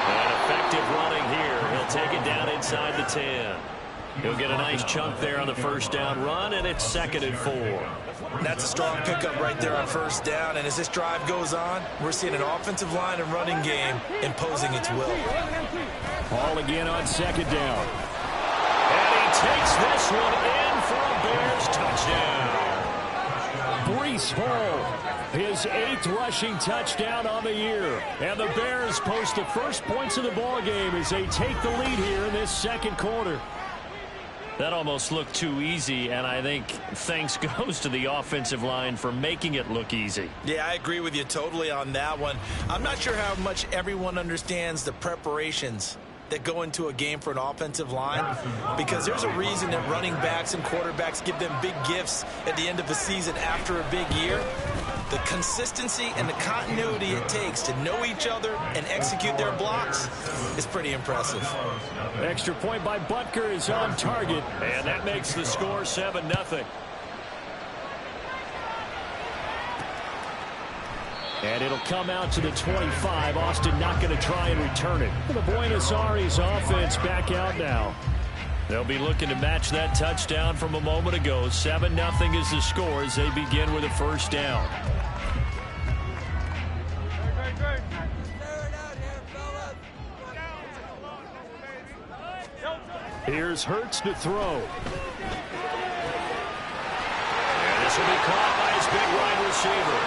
And effective running here. He'll take it down inside the 10. He'll get a nice chunk there on the 1st down run, and it's 2nd and 4. That's a strong pickup right there on 1st down, and as this drive goes on, we're seeing an offensive line and running game imposing its will. Hall again on 2nd down. And he takes this one in for a Bears touchdown. Breece Hall, his 8th rushing touchdown on the year. And the Bears post the first points of the ball game as they take the lead here in this 2nd quarter. That almost looked too easy, and I think thanks goes to the offensive line for making it look easy. Yeah, I agree with you totally on that one. I'm not sure how much everyone understands the preparations that go into a game for an offensive line, because there's a reason that running backs and quarterbacks give them big gifts at the end of the season after a big year. The consistency and the continuity it takes to know each other and execute their blocks is pretty impressive. Extra point by Butker is on target, and that makes the score 7-0. And it'll come out to the 25. Austin not going to try and return it. The Buenos Aires offense back out now. They'll be looking to match that touchdown from a moment ago. 7-0 is the score as they begin with a 1st down. Here's Hurts to throw. And this will be caught by his big wide receiver.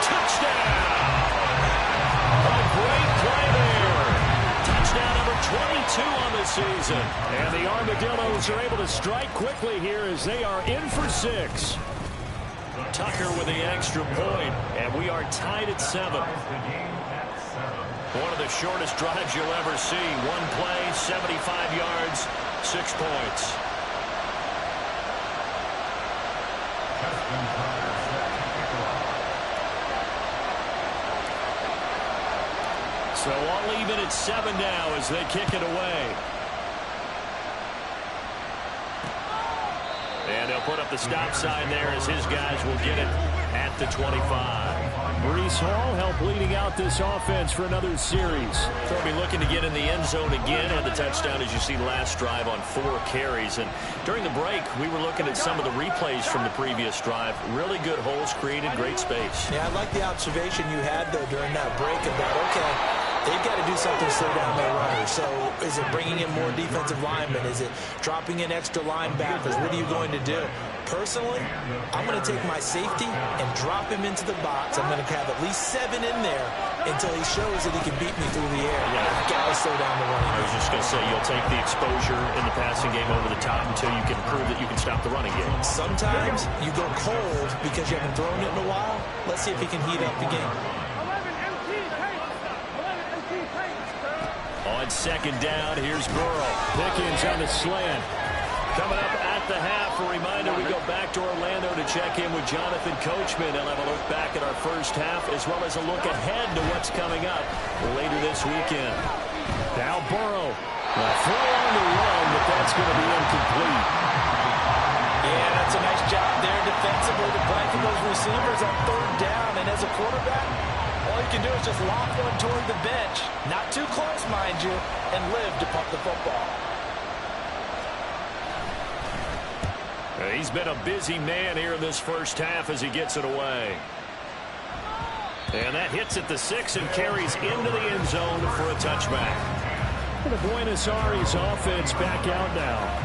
Touchdown! A great play there. Touchdown number 22 on the season. And the Armadillos are able to strike quickly here as they are in for 6. Tucker with the extra point, and we are tied at 7. One of the shortest drives you'll ever see. One play, 75 yards, 6 points. So I'll leave it at 7 now as they kick it away. And they'll put up the stop sign there as his guys will get it at the 25. Breece Hall helped leading out this offense for another series. They'll be looking to get in the end zone again. Had the touchdown, as you see, last drive on 4 carries. And during the break, we were looking at some of the replays from the previous drive. Really good holes created, great space. Yeah, I like the observation you had, though, during that break about, okay, they've got to do something to slow down their runners. So is it bringing in more defensive linemen? Is it dropping in extra linebackers? What are you going to do? Personally, I'm going to take my safety and drop him into the box. I'm going to have at least 7 in there until he shows that he can beat me through the air. Yeah. I've got to slow down the running game. I was just going to say, you'll take the exposure in the passing game over the top until you can prove that you can stop the running game. Sometimes you go cold because you haven't thrown it in a while. Let's see if he can heat up the game. On second down, here's Burrow. Pickens on the slant. Coming up at the half, a reminder, we go back to Orlando to check in with Jonathan Coachman. He'll have a look back at our first half as well as a look ahead to what's coming up later this weekend. Now Burrow. A throw on the run, but that's going to be incomplete. Yeah, that's a nice job there defensively to blanket those receivers on third down. And as a quarterback, all you can do is just lock one toward the bench. Not too close, mind you, and live to pump the football. He's been a busy man here in this first half as he gets it away. And that hits at the 6 and carries into the end zone for a touchback. The Buenos Aires offense back out now.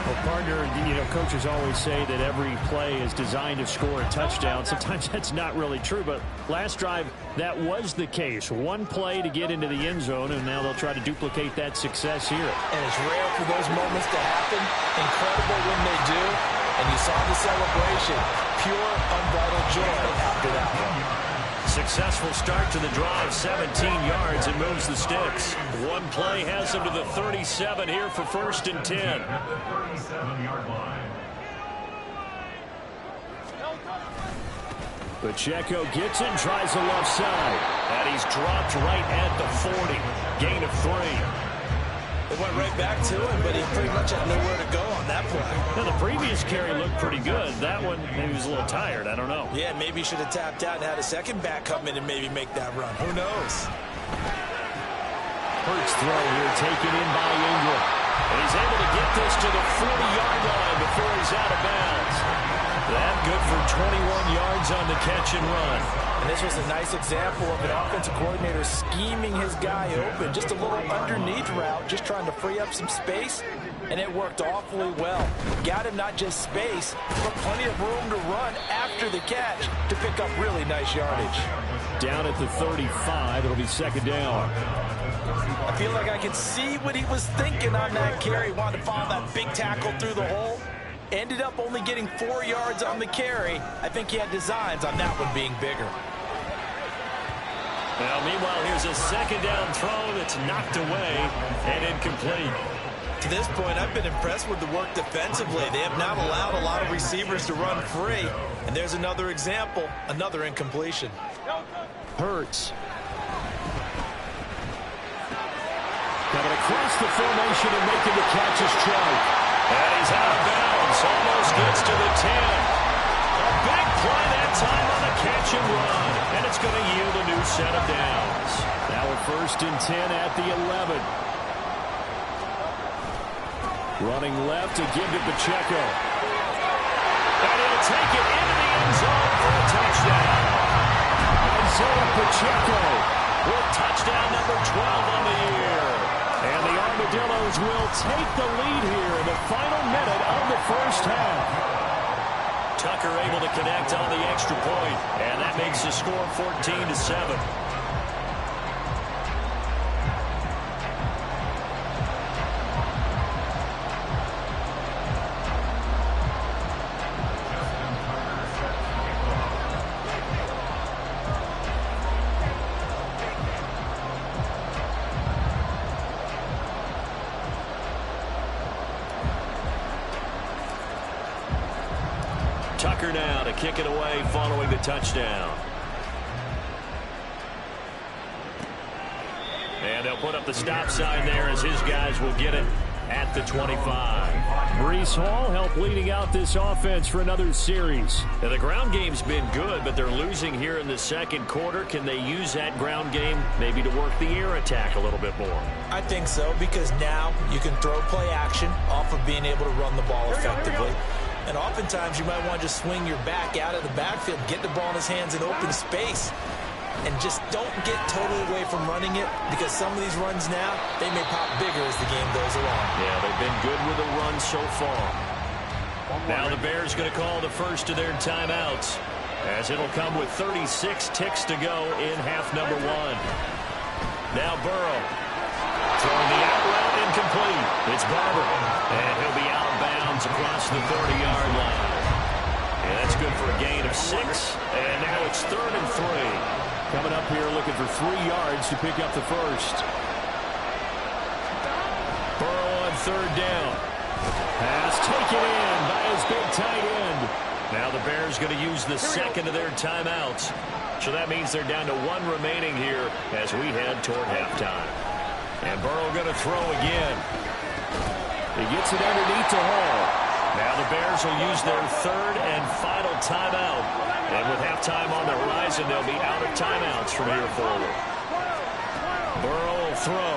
Well, partner, you know, coaches always say that every play is designed to score a touchdown. Sometimes that's not really true, but last drive, that was the case. One play to get into the end zone, and now they'll try to duplicate that success here. And it's rare for those moments to happen. Incredible when they do. And you saw the celebration. Pure, unbridled joy after that one. Successful start to the drive, 17 yards, and moves the sticks. One play has him to the 37 here for 1st and 10. Pacheco gets it and tries the left side. And he's dropped right at the 40. Gain of 3. It went right back to him, but he pretty much had nowhere to go on that play. Now, the previous carry looked pretty good. That one, maybe he was a little tired. I don't know. Yeah, maybe he should have tapped out and had a second back come in and maybe make that run. Who knows? Hurts throw here taken in by Ingram. And he's able to get this to the 40-yard line before he's out of bounds. That good for 21 yards on the catch and run. And this was a nice example of an offensive coordinator scheming his guy open. Just a little underneath route, just trying to free up some space. And it worked awfully well. Got him not just space, but plenty of room to run after the catch to pick up really nice yardage. Down at the 35, it'll be 2nd down. I feel like I could see what he was thinking on that carry. Wanted to follow that big tackle through the hole. Ended up only getting 4 yards on the carry. I think he had designs on that one being bigger. Well, meanwhile, here's a 2nd down throw that's knocked away and incomplete. To this point, I've been impressed with the work defensively. They have not allowed a lot of receivers to run free. And there's another example, another incompletion. Hurts. Coming across the formation and making the catch is Trout. And he's out of bounds. Almost gets to the 10. A big play that time on the catch and run. And it's going to yield a new set of downs. Now a 1st and 10 at the 11. Running left to give to Pacheco. And he'll take it into the end zone for a touchdown. Isaiah Pacheco with touchdown number 12 on the year. And the Armadillos will take the lead here in the final minute of the first half. Tucker able to connect on the extra point, and that makes the score 14-7. Tucker now to kick it away following the touchdown. And they'll put up the stop sign there as his guys will get it at the 25. Breece Hall helped leading out this offense for another series. Now, the ground game's been good, but they're losing here in the second quarter. Can they use that ground game maybe to work the air attack a little bit more? I think so, because now you can throw play action off of being able to run the ball effectively. And oftentimes you might want to just swing your back out of the backfield, get the ball in his hands in open space, and just don't get totally away from running it, because some of these runs now, they may pop bigger as the game goes along. Yeah, they've been good with the run so far. Now the Bears going to call the first of their timeouts, as it'll come with 36 ticks to go in half number one. Now Burrow throwing the out route incomplete. It's Barber, and he'll be out of bounds across the 30-yard line. And that's good for a gain of 6, and now it's 3rd and 3. Coming up here looking for 3 yards to pick up the first. Burrow on 3rd down. Pass taken in by his big tight end. Now the Bears going to use the second of their timeouts. So that means they're down to 1 remaining here as we head toward halftime. And Burrow going to throw again. He gets it underneath to Hall. Now the Bears will use their 3rd and final timeout. And with halftime on the horizon, they'll be out of timeouts from here forward. Burrow will throw.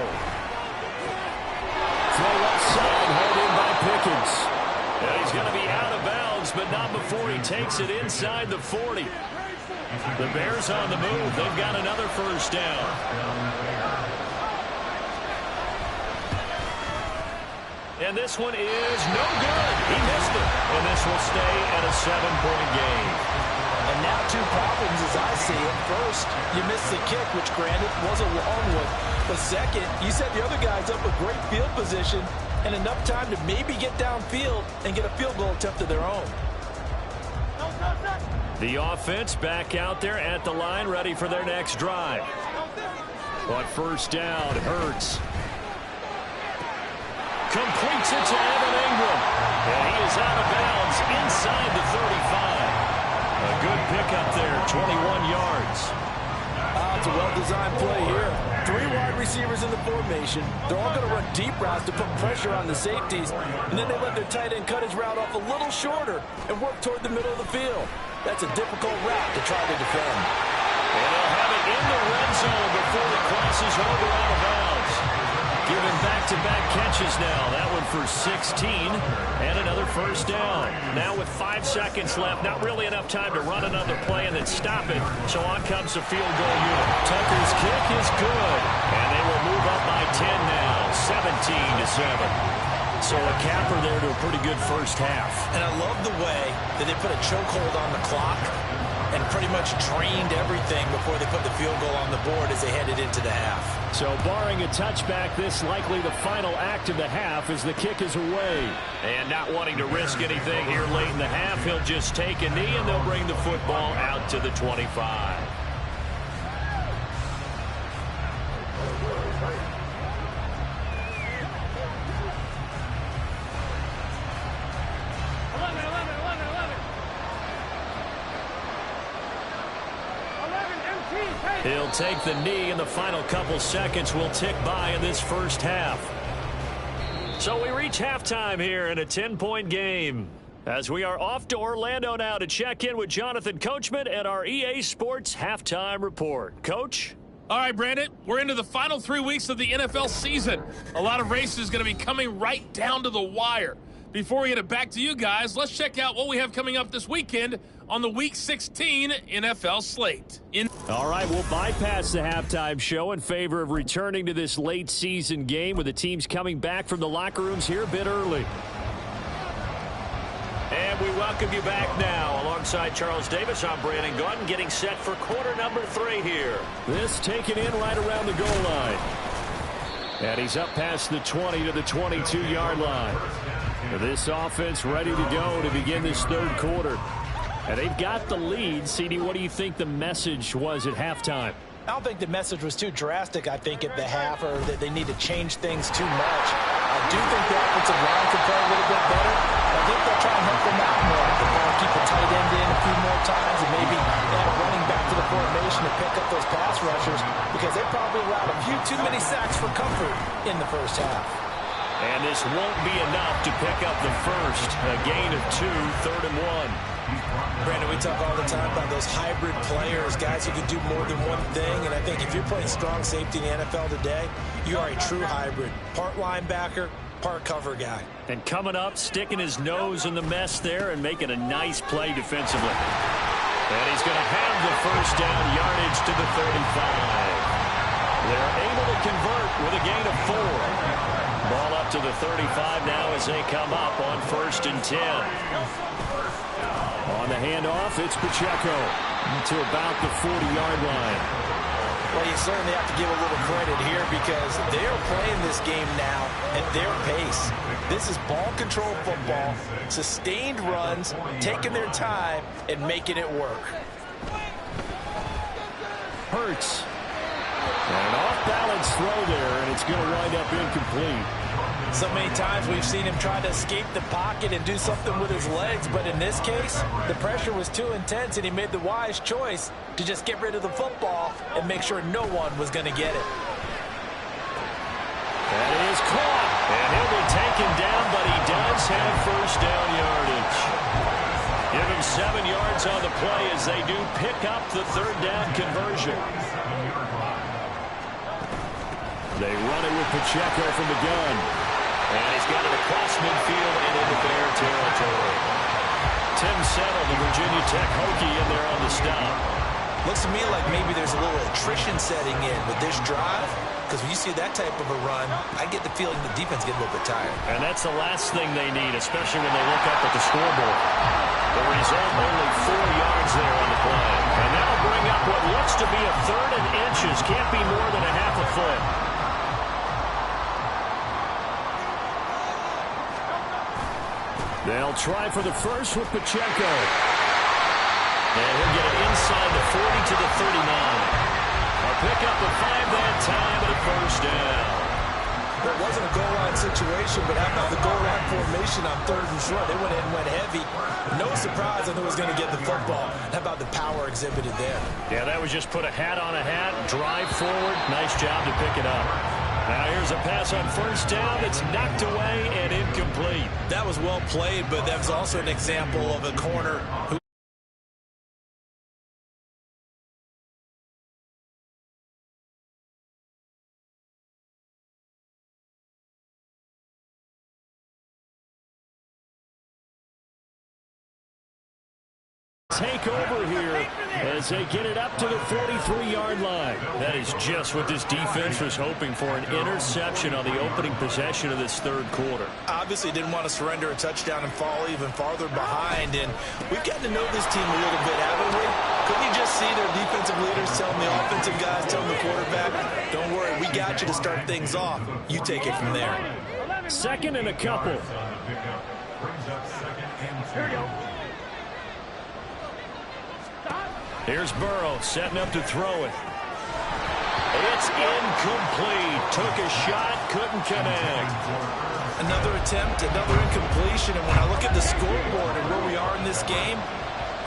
Throw left side, held in by Pickens. And he's going to be out of bounds, but not before he takes it inside the 40. The Bears on the move. They've got another first down. And this one is no good. He missed it. And this will stay at a 7-point game. And now 2 problems as I see it. First, you missed the kick, which granted was a long one. But second, you set the other guys up with great field position and enough time to maybe get downfield and get a field goal attempt of their own. The offense back out there at the line, ready for their next drive. On first down, Hurts. Completes it to Evan Ingram. And he is out of bounds inside the 35. A good pickup there, 21 yards. It's a well-designed play here. 3 wide receivers in the formation. They're all going to run deep routes to put pressure on the safeties. And then they let their tight end cut his route off a little shorter and work toward the middle of the field. That's a difficult route to try to defend. And they'll have it in the red zone before it crosses over out of bounds. Given back-to-back catches now. That one for 16 and another first down. Now with 5 seconds left, not really enough time to run another play and then stop it. So on comes the field goal unit. Tucker's kick is good. And they will move up by 10 now, 17-7. So a capper there to a pretty good first half. And I love the way that they put a chokehold on the clock and pretty much drained everything before they put the field goal on the board as they headed into the half. So barring a touchback, this likely the final act of the half as the kick is away. And not wanting to risk anything here late in the half, he'll just take a knee and they'll bring the football out to the 25. He'll take the knee, and the final couple seconds will tick by in this first half. So we reach halftime here in a 10-point game as we are off to Orlando now to check in with Jonathan Coachman and our EA Sports Halftime Report. Coach? All right, Brandon, we're into the final 3 weeks of the NFL season. A lot of races going to be coming right down to the wire. Before we get it back to you guys, let's check out what we have coming up this weekend on the Week 16 NFL slate. All right, we'll bypass the halftime show in favor of returning to this late season game with the teams coming back from the locker rooms here a bit early. And we welcome you back now. Alongside Charles Davis, I'm Brandon Gordon, getting set for quarter number 3 here. This taken in right around the goal line. And he's up past the 20 to the 22-yard line. This offense ready to go to begin this third quarter. And they've got the lead. CD, what do you think the message was at halftime? I don't think the message was too drastic, I think, at the half, or that they need to change things too much. I do think the offensive line could play a little bit better. I think they'll try and help them out more. They'll keep a tight end in a few more times and maybe add a running back to the formation to pick up those pass rushers because they probably allowed a few too many sacks for comfort in the first half. And this won't be enough to pick up the first. A gain of 2, 3rd and 1. Brandon, we talk all the time about those hybrid players, guys who can do more than one thing. And I think if you're playing strong safety in the NFL today, you are a true hybrid. Part linebacker, part cover guy. And coming up, sticking his nose in the mess there and making a nice play defensively. And he's going to have the first down yardage to the 35. They're able to convert with a gain of 4. Ball up to the 35 now as they come up on 1st and 10. On the handoff, it's Pacheco to about the 40-yard line. Well, you certainly have to give a little credit here because they're playing this game now at their pace. This is ball control football, sustained runs, taking their time, and making it work. Hurts. And an off-balance throw there, and it's going to wind up incomplete. So many times we've seen him try to escape the pocket and do something with his legs, but in this case, the pressure was too intense, and he made the wise choice to just get rid of the football and make sure no one was going to get it. That is caught, and he'll be taken down, but he does have first down yardage. Give him 7 yards on the play as they do pick up the 3rd down conversion. They run it with Pacheco from the gun. And he's got it across midfield and into Bear territory. Tim Settle, the Virginia Tech Hokie, in there on the stop. Looks to me like maybe there's a little attrition setting in with this drive, because when you see that type of a run, I get the feeling the defense gets a little bit tired. And that's the last thing they need, especially when they look up at the scoreboard. The result, only 4 yards there on the play. And that'll bring up what looks to be a 3rd and inches. Can't be more than a half a foot. They'll try for the first with Pacheco. And he'll get it inside the 40 to the 39. A pickup of 5 that time and a first down. It wasn't a goal line situation, but how about the goal line formation on 3rd and short? They went in and went heavy. No surprise on who was going to get the football. How about the power exhibited there? Yeah, that was just put a hat on a hat, drive forward. Nice job to pick it up. Now here's a pass on 1st down. It's knocked away and incomplete. That was well played, but that was also an example of a corner who take over here as they get it up to the 43-yard line. That is just what this defense was hoping for, an interception on the opening possession of this 3rd quarter. obviously didn't want to surrender a touchdown and fall even farther behind, and we've gotten to know this team a little bit, haven't we? Couldn't you just see their defensive leaders telling the offensive guys, telling the quarterback, don't worry, we got you to start things off. You take it from there. 2nd and a couple. Here we go. Here's Burrow setting up to throw it. It's incomplete. Took a shot, couldn't connect. Another attempt, another incompletion, and when I look at the scoreboard and where we are in this game,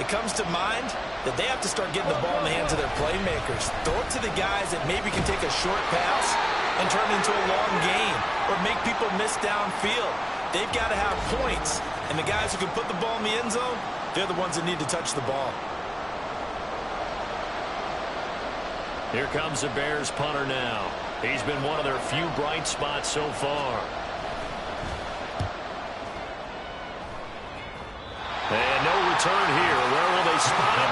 it comes to mind that they have to start getting the ball in the hands of their playmakers. Throw it to the guys that maybe can take a short pass and turn it into a long gain or make people miss downfield. They've got to have points, and the guys who can put the ball in the end zone, they're the ones that need to touch the ball. Here comes the Bears punter now. He's been one of their few bright spots so far. And no return here. Where will they spot it?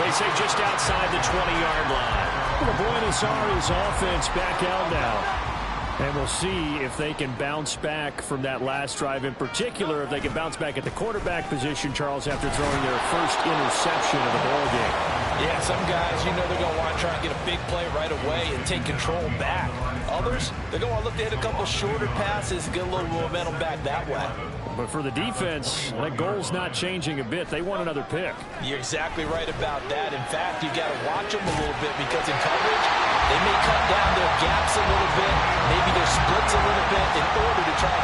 They say just outside the 20-yard line. The Buenos Aires offense back out now. And we'll see if they can bounce back from that last drive. In particular, if they can bounce back at the quarterback position, Charles, after throwing their first interception of the ball game. Yeah, some guys, you know they're going to want to try and get a big play right away and take control back. Others, they're going to want to look to hit a couple shorter passes, get a little momentum back that way. But for the defense, that goal's not changing a bit. They want another pick. You're exactly right about that. In fact, you've got to watch them a little bit because in coverage, they may cut down their gaps a little bit, maybe their splits a little bit in order to try and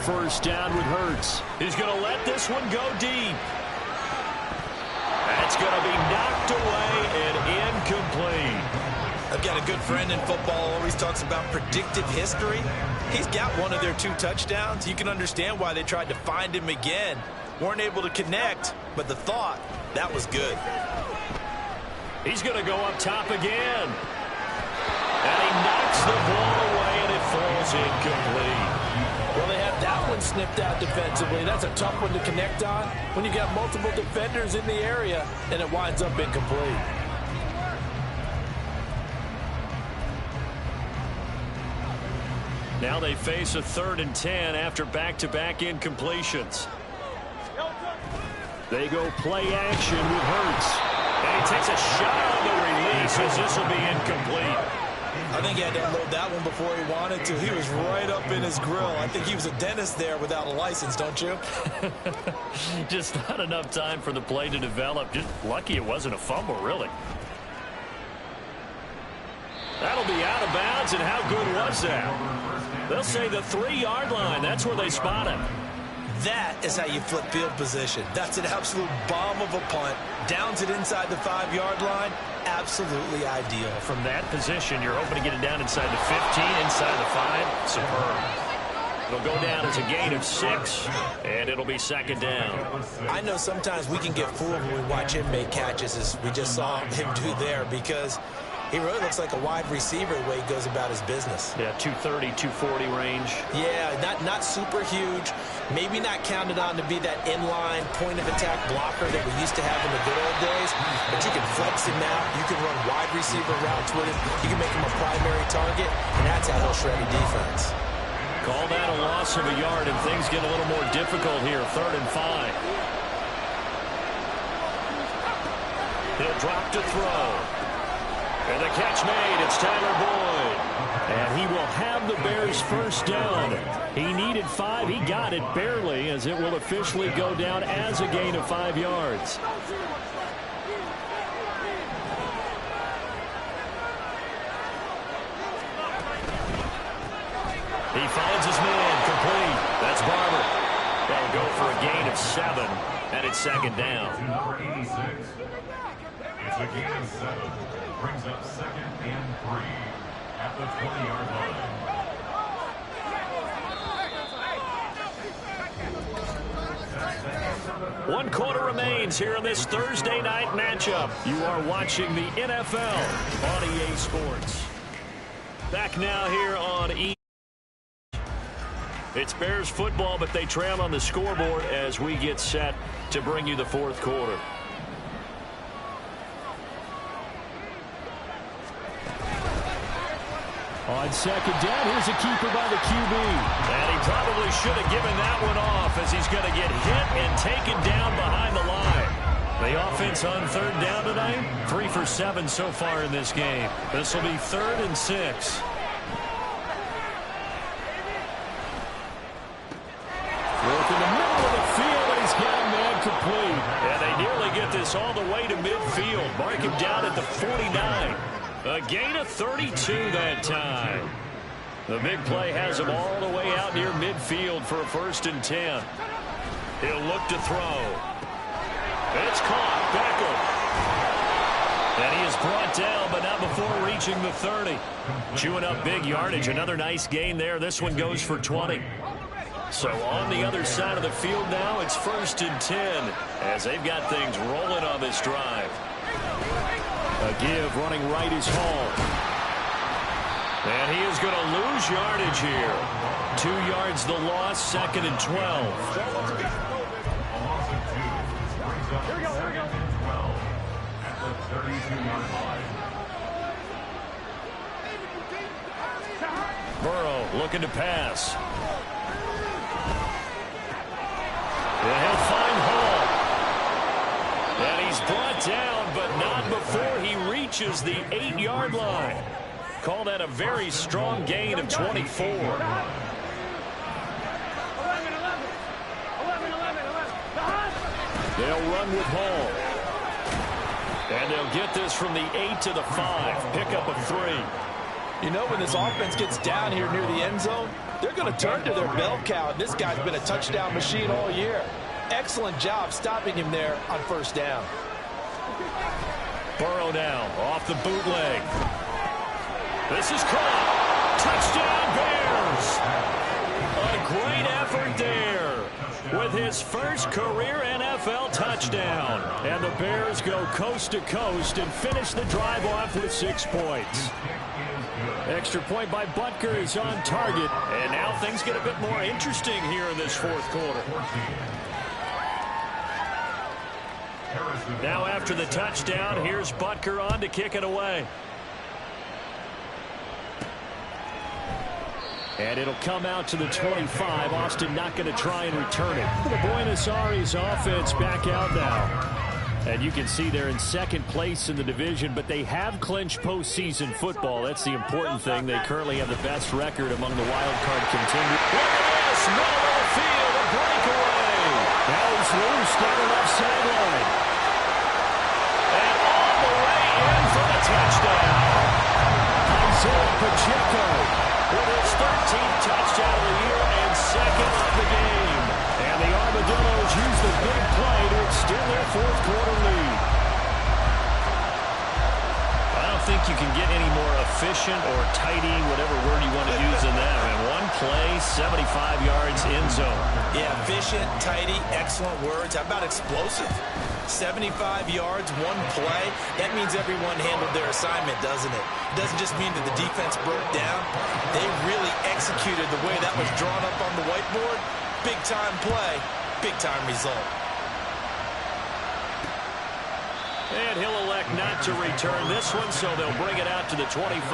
first down with Hurts. He's going to let this one go deep. That's going to be knocked away and incomplete. I've got a good friend in football, always talks about predictive history. He's got one of their 2 touchdowns. You can understand why they tried to find him again. Weren't able to connect, but the thought, that was good. He's going to go up top again. And he knocks the ball away, and it falls incomplete. Well, they have that one snipped out defensively. That's a tough one to connect on when you got multiple defenders in the area, and it winds up incomplete. Now they face a 3rd and 10 after back-to-back incompletions. They go play action with Hurts. And he takes a shot on the release as this will be incomplete. I think he had to unload that one before he wanted to. He was right up in his grill. I think he was a dentist there without a license, don't you? Just not enough time for the play to develop. Just lucky it wasn't a fumble, really. That'll be out of bounds, and how good was that? They'll say the 3-yard line. That's where they spot him. That is how you flip field position. That's an absolute bomb of a punt. Downs it inside the 5-yard line. Absolutely ideal. From that position, you're hoping to get it down inside the 15, inside the 5. Superb. It'll go down as a gain of 6, and it'll be 2nd down. I know sometimes we can get fooled when we watch him make catches, as we just saw him do there, because he really looks like a wide receiver the way he goes about his business. Yeah, 230, 240 range. Yeah, not super huge. Maybe not counted on to be that inline point-of-attack blocker that we used to have in the good old days. But you can flex him out. You can run wide receiver routes with him. You can make him a primary target, and that's how he'll shred a defense. Call that a loss of a yard, and things get a little more difficult here. 3rd and 5. He'll drop to throw. And the catch made. It's Tyler Boyd. And he will have the Bears' first down. He needed 5. He got it barely, as it will officially go down as a gain of 5 yards. He finds his man complete. That's Barber. That'll go for a gain of 7, and it's 2nd down. To number 86. It's a gain of 7. Brings up 2nd and 3 at the 20-yard line. One quarter remains here in this Thursday night matchup. You are watching the NFL on EA Sports. Back now here on EA. It's Bears football, but they trail on the scoreboard as we get set to bring you the 4th quarter. On 2nd down, here's a keeper by the QB. And he probably should have given that one off, as he's going to get hit and taken down behind the line. The offense on 3rd down tonight, 3 for 7 so far in this game. This will be 3rd and 6. Look in the middle of the field, and he's got him incomplete. And they nearly get this all the way to midfield. Mark him down at the 49. A gain of 32 that time. The big play has him all the way out near midfield for a 1st and 10. He'll look to throw. It's caught. Beckham. And he is brought down, but not before reaching the 30. Chewing up big yardage. Another nice gain there. This one goes for 20. So on the other side of the field now, it's 1st and 10 as they've got things rolling on this drive. A give running right is Hall. And he is going to lose yardage here. 2 yards the loss, 2nd and 12. A loss of 2 brings up 2nd and 12 at the 32-yard line. Burrow looking to pass. And he'll find Hall. And he's brought down, but not before he reaches the 8-yard line. Call that a very strong gain of 24. They'll run with Hall. And they'll get this from the 8 to the 5. Pick up a 3. You know, when this offense gets down here near the end zone, they're going to turn to their bell cow. This guy's been a touchdown machine all year. Excellent job stopping him there on first down. Burrow now off the bootleg. This is caught. Touchdown Bears. A great effort there with his first career NFL touchdown. And the Bears go coast to coast and finish the drive off with 6 points. Extra point by Butker is on target. And now things get a bit more interesting here in this fourth quarter. Now after the touchdown, here's Butker on to kick it away. And it'll come out to the 25. Austin not going to try and return it. The Buenos Aires offense back out now. And you can see they're in second place in the division, but they have clinched postseason football. That's the important thing. They currently have the best record among the wild card contenders. Look at this, middle of the field, a breakaway. Now he's loose down the left sideline. And all the way in for the touchdown. Isaiah Pacheco with his 13th touchdown of the year and second of the game. And the Armadillos use the big play to extend their fourth quarter lead. I don't think you can get any more efficient or tidy, whatever word you want to use in that. And one play, 75 yards in zone. Yeah, efficient, tidy, excellent words. How about explosive? 75 yards, one play. That means everyone handled their assignment, doesn't it? It doesn't just mean that the defense broke down. They really executed the way that was drawn up on the whiteboard. Big-time play, big-time result. And he'll elect not to return this one, so they'll bring it out to the 25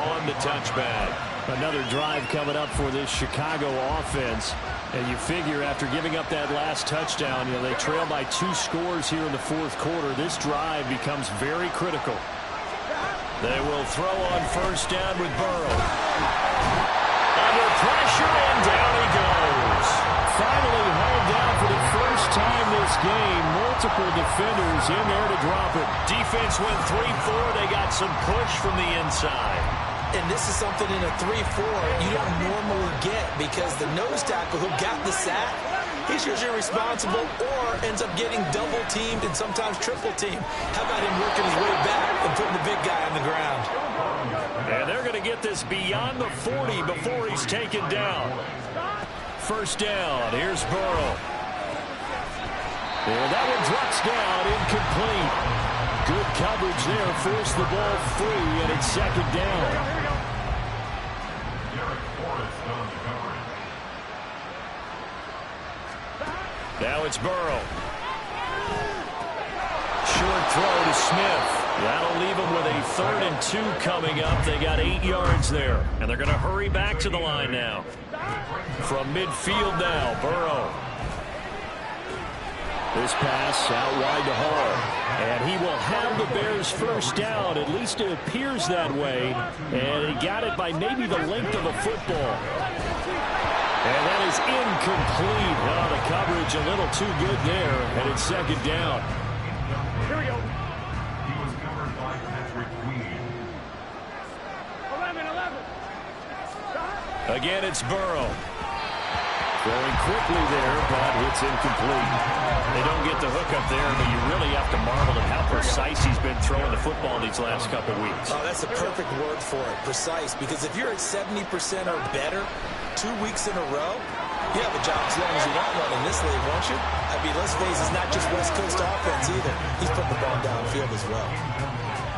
on the touchback. Another drive coming up for this Chicago offense. And you figure after giving up that last touchdown, they trail by 2 scores here in the fourth quarter. This drive becomes very critical. They will throw on first down with Burrow. Under pressure, and down he goes. Finally hauled down for the first time this game. Multiple defenders in there to drop it. Defense went 3-4. They got some push from the inside. And this is something in a 3-4 you don't normally get, because the nose tackle who got the sack, he's usually responsible or ends up getting double-teamed and sometimes triple-teamed. How about him working his way back and putting the big guy on the ground? And they're going to get this beyond the 40 before he's taken down. First down. Here's Burrow. And that one drops down, incomplete. Good coverage there. Forced the ball free, and it's second down. Now it's Burrow. Short throw to Smith. That'll leave them with a 3rd and 2 coming up. They got 8 yards there, and they're going to hurry back to the line now. From midfield now, Burrow. This pass out wide to Hall. And he will have the Bears first down. At least it appears that way. And he got it by maybe the length of a football. And that is incomplete. Oh, the coverage a little too good there. And it's second down. Here we go. He was covered by Patrick Queen. 11. Again, it's Burrow. Throwing quickly there, but it's incomplete. They don't get the hook up there, but you really have to marvel at how precise he's been throwing the football these last couple weeks. Oh, that's the perfect word for it, precise, because if you're at 70% or better 2 weeks in a row, you have a job as long as you want one in this league, won't you? I mean, let's face it, it's not just West Coast offense either. He's putting the ball downfield as well.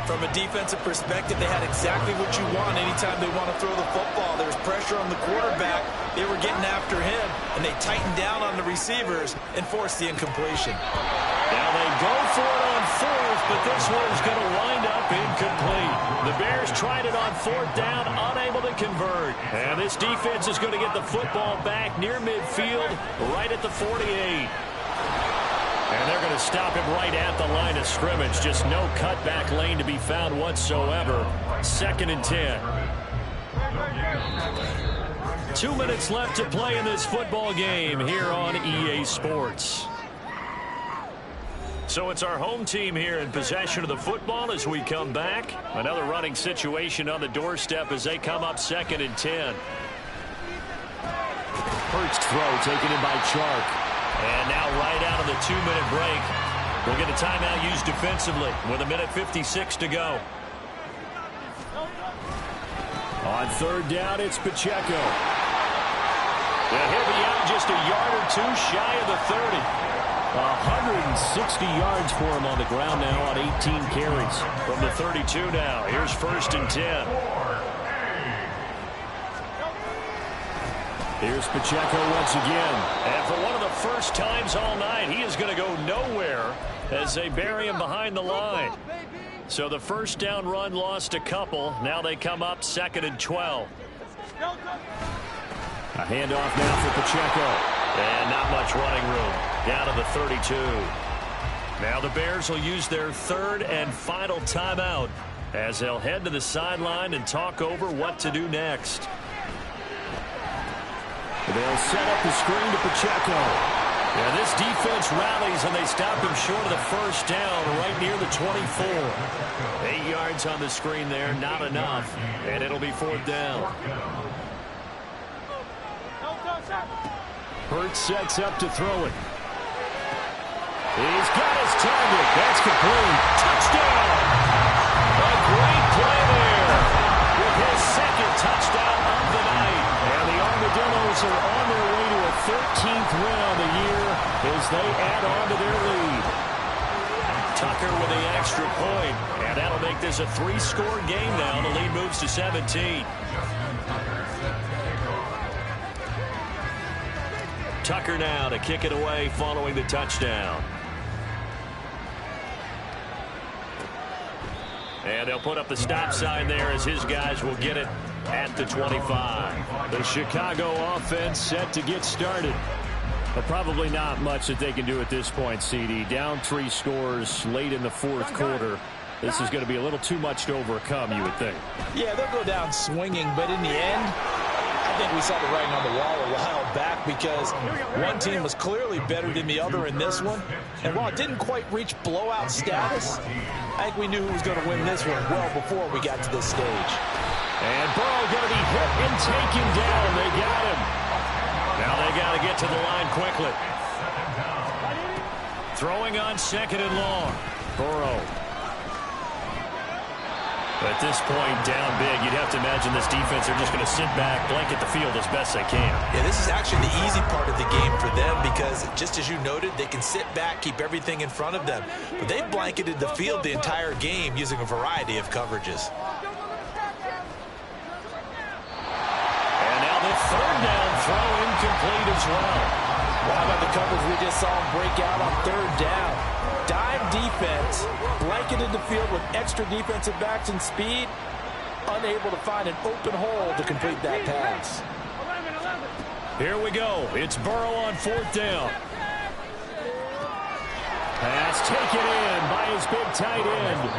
From a defensive perspective, they had exactly what you want anytime they want to throw the football. There was pressure on the quarterback. They were getting after him, and they tightened down on the receivers and forced the incompletion. Now they go for it on 4th, but this one is going to wind up incomplete. The Bears tried it on 4th down, unable to convert. And this defense is going to get the football back near midfield, right at the 48. And they're going to stop him right at the line of scrimmage. Just no cutback lane to be found whatsoever. 2nd and 10. 2 minutes left to play in this football game here on EA Sports. So it's our home team here in possession of the football as we come back. Another running situation on the doorstep as they come up 2nd and 10. Hurts throw taken in by Chark. And now right out of the 2-minute break, we'll get a timeout used defensively with 1:56 to go. On 3rd down, it's Pacheco. And he'll be out just a yard or two shy of the 30. 160 yards for him on the ground now on 18 carries. From the 32 now, here's 1st and 10. Here's Pacheco once again. And for one of the first times all night, he is going to go nowhere as they bury him behind the line. So the first down run lost a couple. Now they come up 2nd and 12. A handoff now for Pacheco. And not much running room. Down to the 32. Now the Bears will use their 3rd and final timeout as they'll head to the sideline and talk over what to do next. They'll set up the screen to Pacheco. Yeah, this defense rallies and they stop him short of the first down right near the 24. 8 yards on the screen there, not enough. And it'll be 4th down. Hurts sets up to throw it. He's got his target. That's complete. Touchdown! A great play there with his 2nd touchdown of the night. And the Armadillos are on their way to a 13th win on the year as they add on to their lead. Tucker with the extra point, and that'll make this a 3-score game now. The lead moves to 17. Tucker now to kick it away following the touchdown. And they'll put up the stop sign there as his guys will get it at the 25. The Chicago offense set to get started. But probably not much that they can do at this point, CD. Down 3 scores late in the 4th quarter. This is going to be a little too much to overcome, you would think. Yeah, they'll go down swinging, but in the end, I think we saw the writing on the wall a while back because one team was clearly better than the other in this one. And while it didn't quite reach blowout status, I think we knew who was going to win this one well before we got to this stage. And Burrow going to be hit and taken down. They got him. Now they got to get to the line quickly. Throwing on 2nd and long. Burrow. At this point, down big, you'd have to imagine this defense are just going to sit back, blanket the field as best they can. Yeah, this is actually the easy part of the game for them because, just as you noted, they can sit back, keep everything in front of them. But they've blanketed the field the entire game using a variety of coverages. And now the 3rd down throw incomplete as well. Well, how about the coverage we just saw him break out on 3rd down? Dime defense, blanketed the field with extra defensive backs and speed, unable to find an open hole to complete that pass. Here we go. It's Burrow on 4th down. Pass taken in by his big tight end.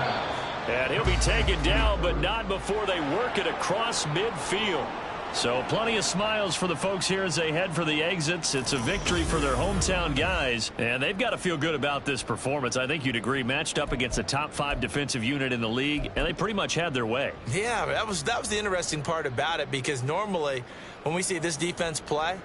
And he'll be taken down, but not before they work it across midfield. So plenty of smiles for the folks here as they head for the exits. It's a victory for their hometown guys, and they've got to feel good about this performance. I think you'd agree, matched up against a top 5 defensive unit in the league, and they pretty much had their way. Yeah, that was the interesting part about it because normally when we see this defense play,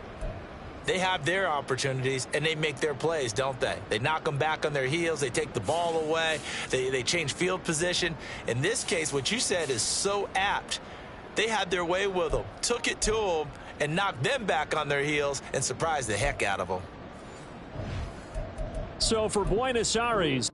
they have their opportunities and they make their plays, don't they? They knock them back on their heels. They take the ball away. They change field position. In this case, what you said is so apt. They had their way with them, took it to them, and knocked them back on their heels and surprised the heck out of them. So for Buenos Aires,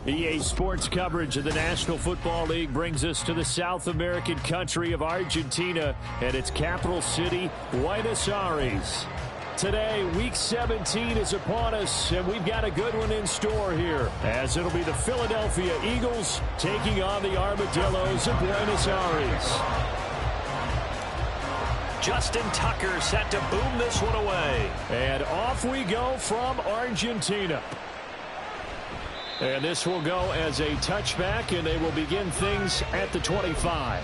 EA Sports coverage of the National Football League brings us to the South American country of Argentina and its capital city, Buenos Aires. Today, Week 17 is upon us, and we've got a good one in store here, as it'll be the Philadelphia Eagles taking on the Armadillos of Buenos Aires. Justin Tucker set to boom this one away. And off we go from Argentina. And this will go as a touchback, and they will begin things at the 25.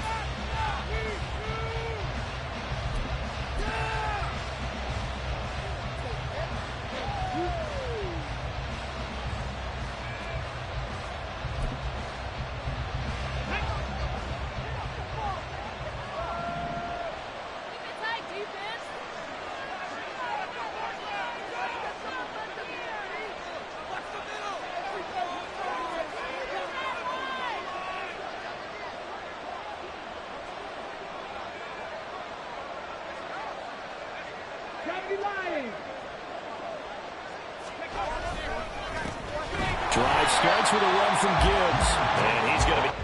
Drive starts with a run from Gibbs. And he's going to be...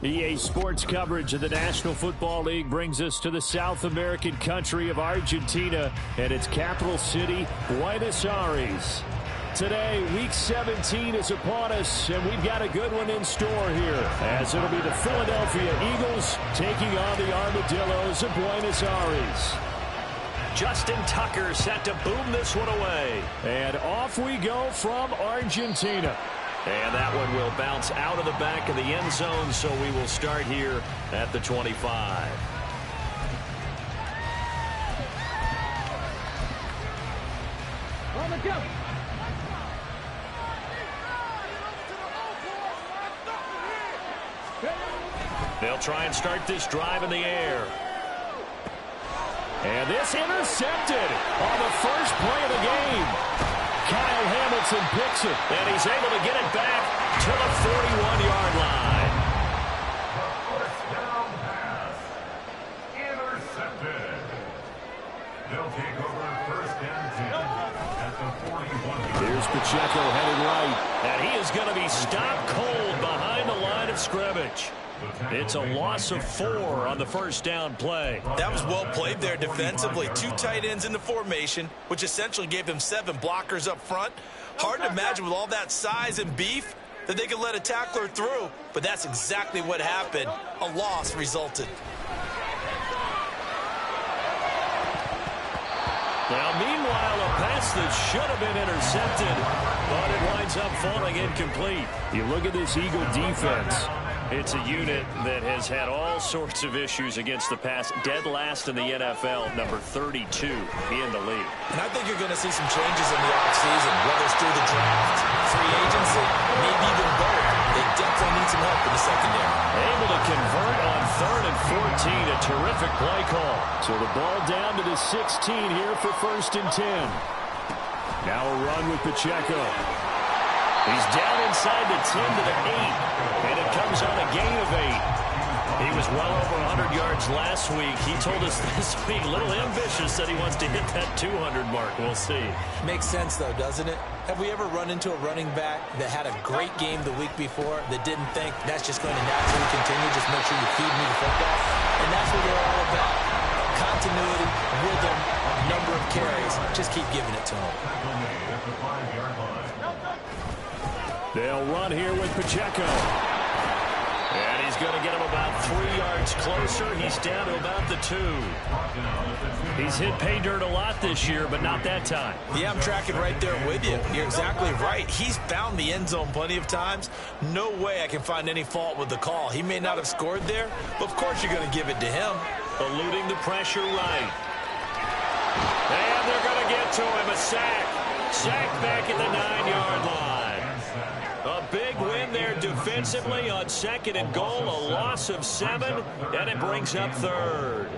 EA Sports coverage of the National Football League brings us to the South American country of Argentina and its capital city, Buenos Aires. Today, Week 17 is upon us, and we've got a good one in store here, as it'll be the Philadelphia Eagles taking on the Armadillos of Buenos Aires. Justin Tucker set to boom this one away. And off we go from Argentina. And that one will bounce out of the back of the end zone, so we will start here at the 25. They'll try and start this drive in the air. And this intercepted on the first play of the game. Kyle Hamilton picks it. And he's able to get it back to the 41-yard line. First down pass. Intercepted. They'll take over first and 10 at the 41. Here's Pacheco headed right. And he is going to be stopped cold behind the line of scrimmage. It's a loss of 4 on the first down play. That was well played there defensively. 2 tight ends in the formation, which essentially gave them 7 blockers up front. Hard to imagine with all that size and beef that they could let a tackler through, but that's exactly what happened. A loss resulted. Now, meanwhile, a pass that should have been intercepted, but it winds up falling incomplete. You look at this Eagle defense. It's a unit that has had all sorts of issues against the pass. Dead last in the NFL, number 32 in the league. And I think you're going to see some changes in the offseason, whether it's through the draft, free agency, maybe even both. They definitely need some help in the secondary. Able to convert on 3rd and 14, a terrific play call. So the ball down to the 16 here for 1st and 10. Now a run with Pacheco. He's down inside the 10 to the 8, and it comes on a gain of 8. He was well over 100 yards last week. He told us this week, a little ambitious, that he wants to hit that 200 mark. We'll see. Makes sense, though, doesn't it? Have we ever run into a running back that had a great game the week before that didn't think that's just going to naturally continue, just make sure you feed me the football? And that's what they're all about. Continuity, rhythm, number of carries. Just keep giving it to them. They'll run here with Pacheco. And he's going to get him about 3 yards closer. He's down to about the 2. He's hit pay dirt a lot this year, but not that time. Yeah, I'm tracking right there with you. You're exactly right. He's found the end zone plenty of times. No way I can find any fault with the call. He may not have scored there, but of course you're going to give it to him. Eluding the pressure right. And they're going to get to him. A sack. Sack back at the 9-yard line. A big win there defensively on 2nd and goal. A loss of 7, and it brings up 3rd.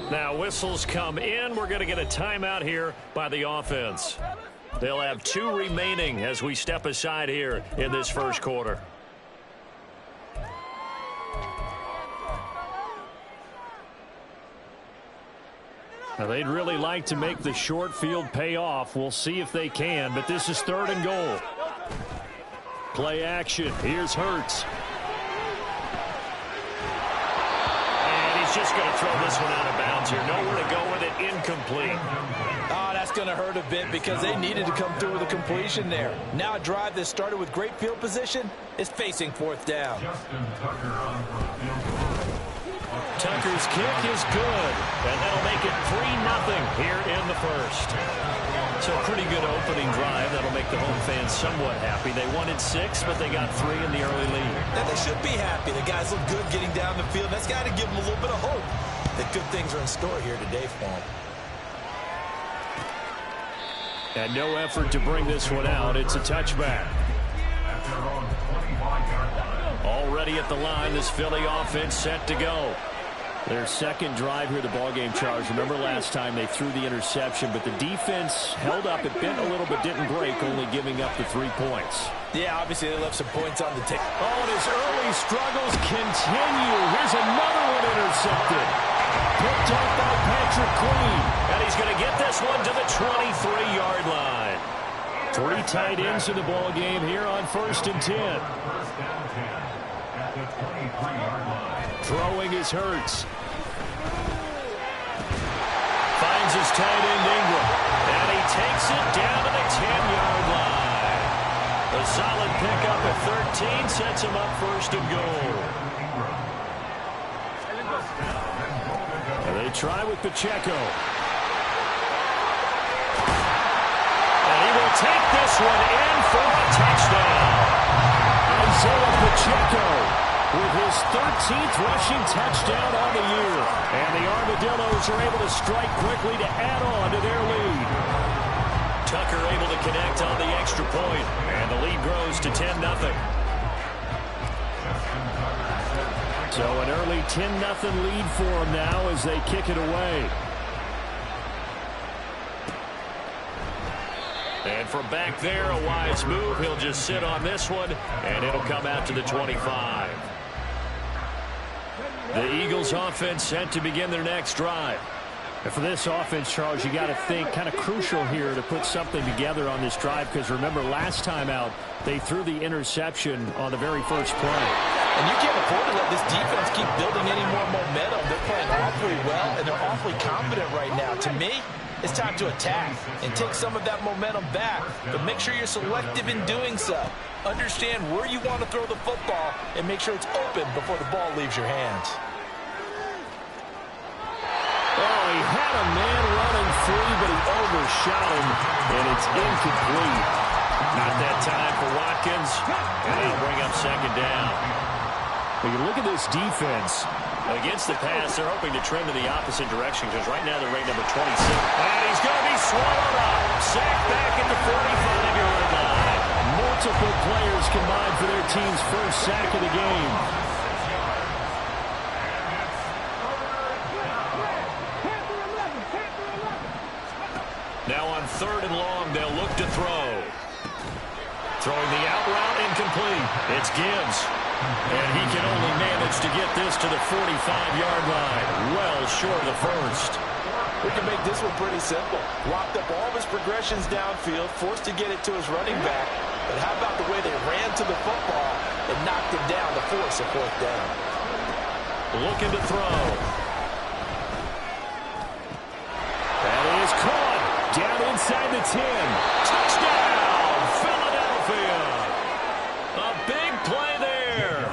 Now whistles come in. We're going to get a timeout here by the offense. They'll have 2 remaining as we step aside here in this first quarter. Now they'd really like to make the short field pay off. We'll see if they can, but this is 3rd and goal. Play action. Here's Hurts. And he's just going to throw this one out of bounds here. Nowhere to go with it. Incomplete. Oh, that's going to hurt a bit because they needed to come through with a completion there. Now a drive that started with great field position is facing 4th down. Tucker's kick is good, and that'll make it 3-0 here in the first. So a pretty good opening drive. That'll make the home fans somewhat happy. They wanted 6, but they got 3 in the early lead. And they should be happy. The guys look good getting down the field. That's got to give them a little bit of hope that good things are in store here today for them. And no effort to bring this one out. It's a touchback. Already at the line, this Philly offense set to go. Their second drive here, the ballgame charge. Remember last time they threw the interception, but the defense held up. It bent a little but didn't break, only giving up the 3 points. Yeah, obviously they left some points on the table. Oh, and his early struggles continue. Here's another one intercepted. Picked up by Patrick Queen. And he's going to get this one to the 23-yard line. 3 tight ends in the ball game here on 1st and 10. First down 10 at the 23-yard line. Throwing is Hurts. Finds his tight end Ingram. And he takes it down to the 10-yard line. A solid pickup at 13 sets him up 1st and goal. And they try with Pacheco. Take this one in for a touchdown. Isaiah Pacheco with his 13th rushing touchdown on the year. And the Armadillos are able to strike quickly to add on to their lead. Tucker able to connect on the extra point. And the lead grows to 10-0. So an early 10-0 lead for them now as they kick it away. And from back there, a wise move. He'll just sit on this one, and it'll come out to the 25. The Eagles offense set to begin their next drive. And for this offense, Charles, you got to think kind of crucial here to put something together on this drive, because remember last time out, they threw the interception on the very first play. And you can't afford to let this defense keep building any more momentum. They're playing awfully well, and they're awfully confident right now. To me, it's time to attack and take some of that momentum back, but make sure you're selective in doing so. Understand where you want to throw the football and make sure it's open before the ball leaves your hands. Oh, he had a man running free, but he overshot him, and it's incomplete. Not that time for Watkins, and they'll bring up 2nd down. But you look at this defense. Against the pass, they're hoping to trend in the opposite direction because right now they're ranked number 26. And he's going to be swallowed up. Sacked back at the 45-yard line. Multiple players combined for their team's first sack of the game. Now on 3rd and long, they'll look to throw. Throwing the out route, incomplete. It's Gibbs. And he can only manage to get this to the 45-yard line. Well short of the first. We can make this one pretty simple. Locked up all of his progressions downfield, forced to get it to his running back. But how about the way they ran to the football and knocked him down to force a 4th down? Looking to throw. That is caught. Down inside the 10. Touchdown, Philadelphia. A big play there.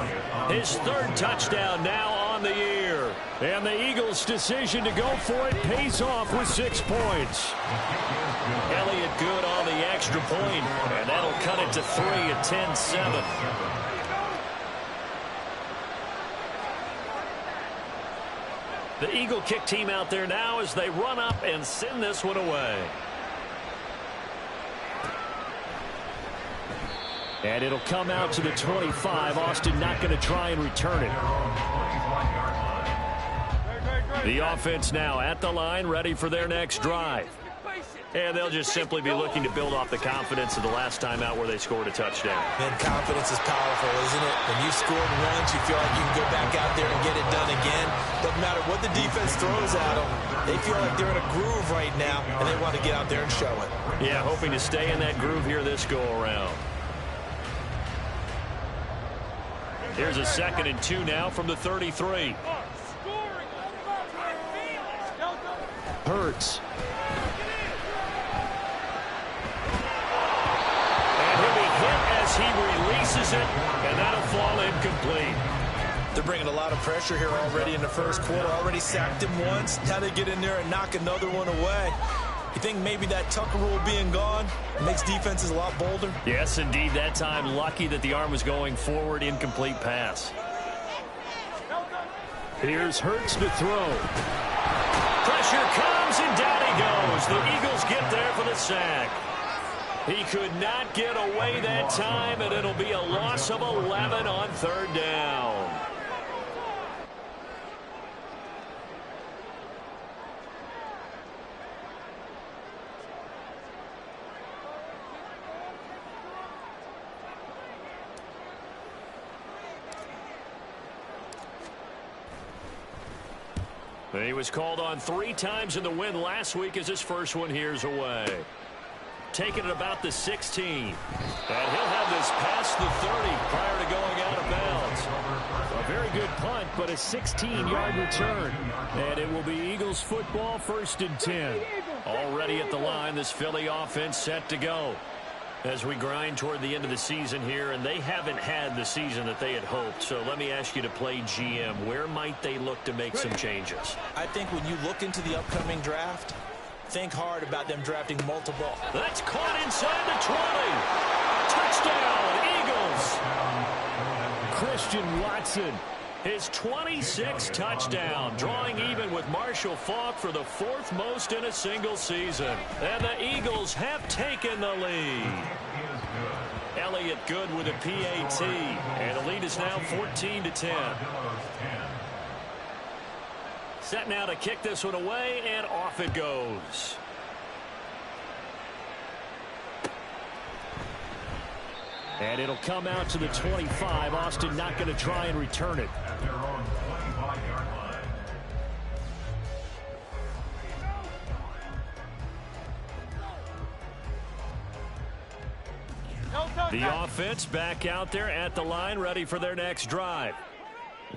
His 3rd touchdown now on the year. And the Eagles' decision to go for it pays off with 6 points. Elliott good on the extra point, and that'll cut it to 3 at 10-7. The Eagle kick team out there now as they run up and send this one away. And it'll come out to the 25. Austin not going to try and return it. The offense now at the line, ready for their next drive. And they'll just simply be looking to build off the confidence of the last time out where they scored a touchdown. And confidence is powerful, isn't it? When you scored once, you feel like you can go back out there and get it done again. Doesn't matter what the defense throws at them. They feel like they're in a groove right now, and they want to get out there and show it. Yeah, hoping to stay in that groove here this go-around. Here's a 2nd and 2 now from the 33. Hurts. And he'll be hit as he releases it, and that'll fall incomplete. They're bringing a lot of pressure here already in the first quarter. Already sacked him once. Now they get in there and knock another one away. You think maybe that Tucker rule being gone makes defenses a lot bolder? Yes, indeed. That time, lucky that the arm was going forward. Incomplete pass. Here's Hurts to throw. Pressure comes, and down he goes. The Eagles get there for the sack. He could not get away that time, and it'll be a loss of 11 on 3rd down. He was called on 3 times in the win last week as his first one here's away. Taking it about the 16. And he'll have this past the 30 prior to going out of bounds. A very good punt, but a 16-yard return. And it will be Eagles football, 1st and 10. Already at the line, this Philly offense set to go. As we grind toward the end of the season here, and they haven't had the season that they had hoped. So let me ask you to play GM. Where might they look to make some changes? I think when you look into the upcoming draft, think hard about them drafting multiple. That's caught inside the 20. Touchdown, Eagles. Christian Watson. His 26th touchdown, drawing even with Marshall Faulk for the 4th most in a single season. And the Eagles have taken the lead. Elliott Good with a PAT, and the lead is now 14-10. Set now to kick this one away, and off it goes. And it'll come out to the 25. Austin not going to try and return it. At their own 25-yard line. The offense back out there at the line, ready for their next drive.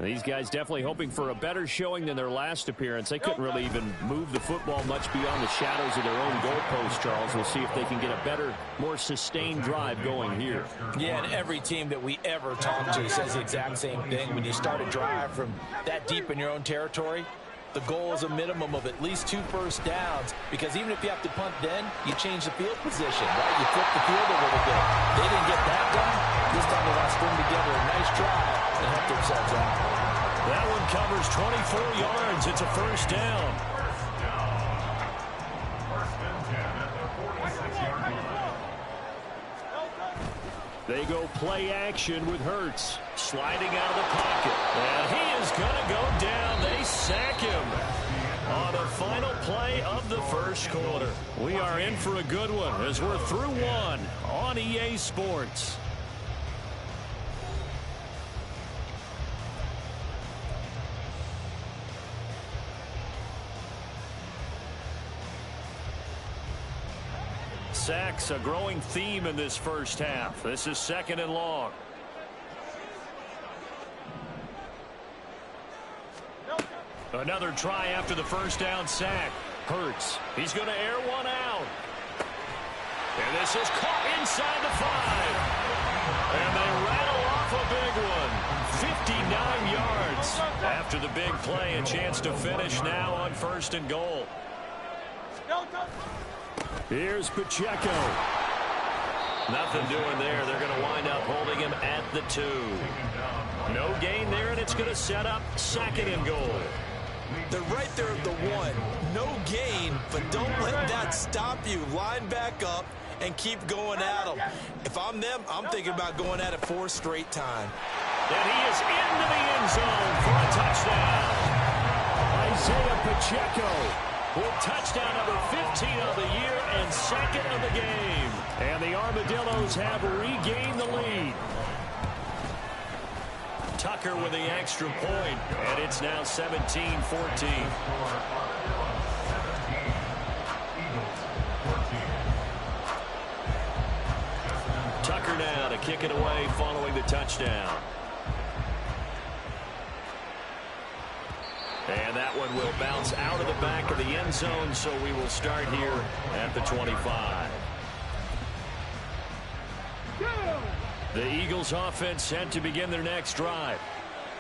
These guys definitely hoping for a better showing than their last appearance. They couldn't really even move the football much beyond the shadows of their own goalpost, Charles. We'll see if they can get a better, more sustained drive going here. Yeah, and every team that we ever talk to says the exact same thing. When you start a drive from that deep in your own territory, the goal is a minimum of at least 2 first downs, because even if you have to punt then, you change the field position, right? You flip the field a little bit. They didn't get that done. This time they want to string together a nice drive and help themselves out. That one covers 24 yards. It's a first down. First and 10 at the 46-yard line. They go play action with Hurts. Sliding out of the pocket. And he is going to go down. They sack him on the final play of the first quarter. We are in for a good one as we're through one on EA Sports. Sacks, a growing theme in this first half. This is 2nd and long. Another try after the first down sack. Hurts. He's going to air one out. And this is caught inside the 5. And they rattle off a big one. 59 yards. After the big play, a chance to finish now on 1st and goal. Here's Pacheco. Nothing doing there. They're going to wind up holding him at the 2. No gain there, and it's going to set up 2nd and goal. They're right there at the 1. No gain, but don't let that stop you. Line back up and keep going at them. If I'm them, I'm thinking about going at it 4 straight time. And he is into the end zone for a touchdown. Isaiah Pacheco with touchdown number 15 of the year and 2nd of the game. And the Armadillos have regained the lead. Tucker with the extra point, and it's now 17-14. Tucker now to kick it away following the touchdown. And that one will bounce out of the back of the end zone, so we will start here at the 25. The Eagles offense set to begin their next drive.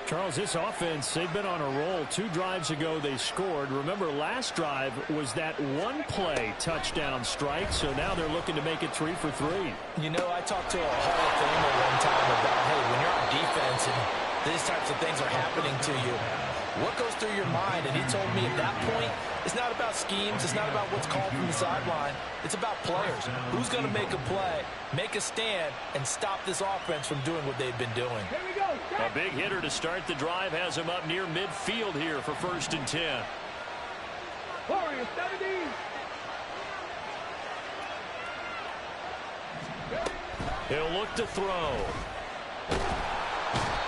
Charles, this offense, they've been on a roll. 2 drives ago they scored. Remember, last drive was that 1-play touchdown strike, so now they're looking to make it 3 for 3. You know, I talked to a Hall of Famer one time about, hey, when you're on defense and these types of things are happening to you, what goes through your mind? And he told me at that point, it's not about schemes. It's not about what's called from the sideline. It's about players. Who's going to make a play, make a stand, and stop this offense from doing what they've been doing. A big hitter to start the drive has him up near midfield here for 1st and 10. He'll look to throw.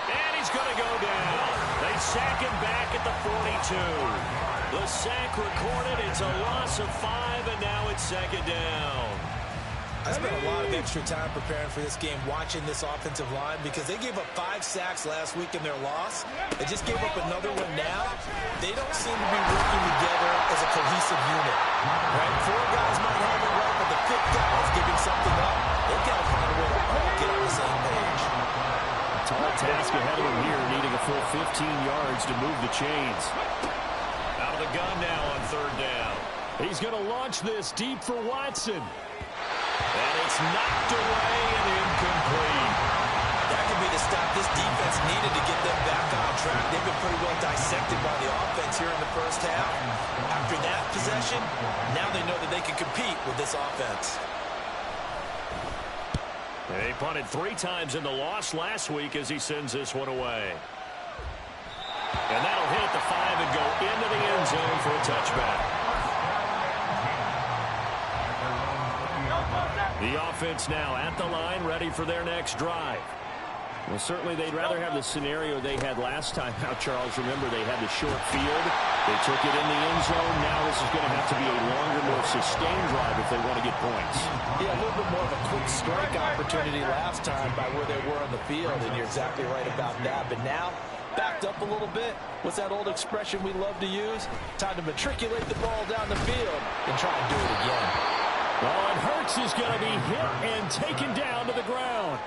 And he's going to go down. They sack him back at the 42. The sack recorded. It's a loss of 5, and now it's second down. I spent a lot of extra time preparing for this game, watching this offensive line, because they gave up 5 sacks last week in their loss. They just gave up another one now. They don't seem to be working together as a cohesive unit. Right? 4 guys might have it right, but the 5th guy is giving something up. They've got to find a way to all get on the same page. A tall task ahead of him here, needing a full 15 yards to move the chains. Out of the gun now on 3rd down. He's going to launch this deep for Watson. And it's knocked away and incomplete. That could be the stop this defense needed to get them back on track. They've been pretty well dissected by the offense here in the first half. After that possession, now they know that they can compete with this offense. They punted 3 times in the loss last week as he sends this one away. And that'll hit at the 5 and go into the end zone for a touchback. The offense now at the line, ready for their next drive. Well, certainly they'd rather have the scenario they had last time out, Charles. Remember, they had the short field. They took it in the end zone. Now this is going to have to be a longer, more sustained drive if they want to get points. Yeah, a little bit more of a quick strike opportunity last time by where they were on the field, and you're exactly right about that. But now, backed up a little bit. What's that old expression we love to use? Time to matriculate the ball down the field and try and do it again. Well, and Hurts is going to be hit and taken down to the ground.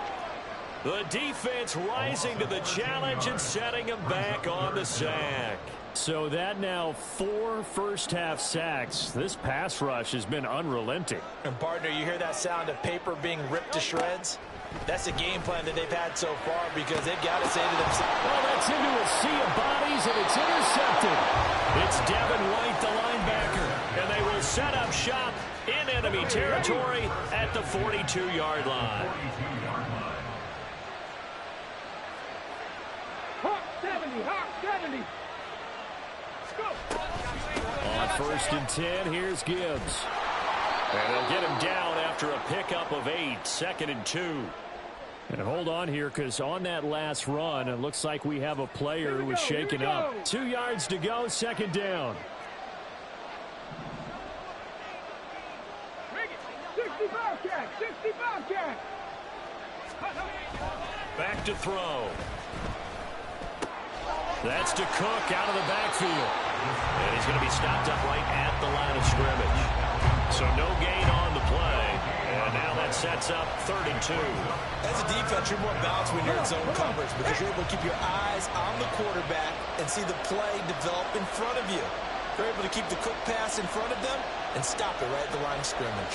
The defense rising to the challenge and setting him back on the sack. So that now 4 first-half sacks. This pass rush has been unrelenting. And, partner, you hear that sound of paper being ripped to shreds? That's the game plan that they've had so far because they've got to say to themselves. Well, that's into a sea of bodies, and it's intercepted. It's Devin White, the linebacker, and they will set up shop in enemy territory at the 42-yard line. Hawk 70, Hawk 70. On 1st and 10, here's Gibbs. And they'll get him down after a pickup of 8, 2nd and 2. And hold on here, because on that last run, it looks like we have a player who was shaken up. 2 yards to go, 2nd down. 65 catch, 65 catch. Back to throw. That's to Cook out of the backfield. And he's going to be stopped up right at the line of scrimmage. So no gain on the play. And now that sets up 3rd and 2. As a defense, you're more balanced when you're in zone coverage because you're able to keep your eyes on the quarterback and see the play develop in front of you. You're able to keep the Cook pass in front of them and stop it right at the line of scrimmage.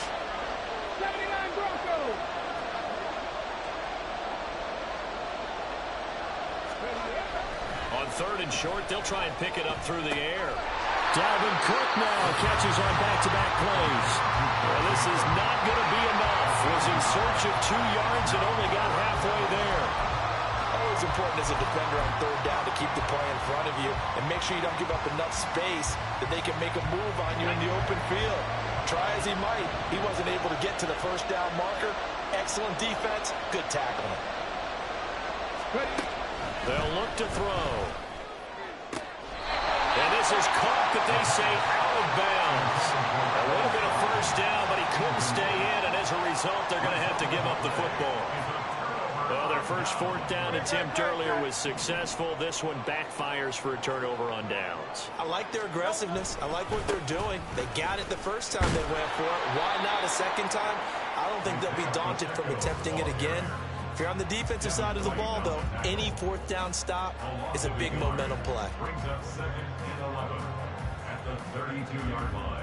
79 Broncos. On 3rd and short, they'll try and pick it up through the air. Dalvin Cook now catches on back-to-back plays. Well, this is not going to be enough. Was in search of 2 yards and only got halfway there. Always important as a defender on 3rd down to keep the play in front of you and make sure you don't give up enough space that they can make a move on you in the open field. Try as he might, he wasn't able to get to the 1st down marker. Excellent defense, good tackling. They'll look to throw. And this is caught, but they say out of bounds. A little bit of 1st down, but he couldn't stay in, and as a result, they're going to have to give up the football. Well, their first 4th down attempt earlier was successful. This one backfires for a turnover on downs. I like their aggressiveness. I like what they're doing. They got it the first time they went for it. Why not a second time? I don't think they'll be daunted from attempting it again. If you're on the defensive side of the ball, though, any 4th down stop is a big momentum play. Brings up 2nd and 11 at the 32-yard line.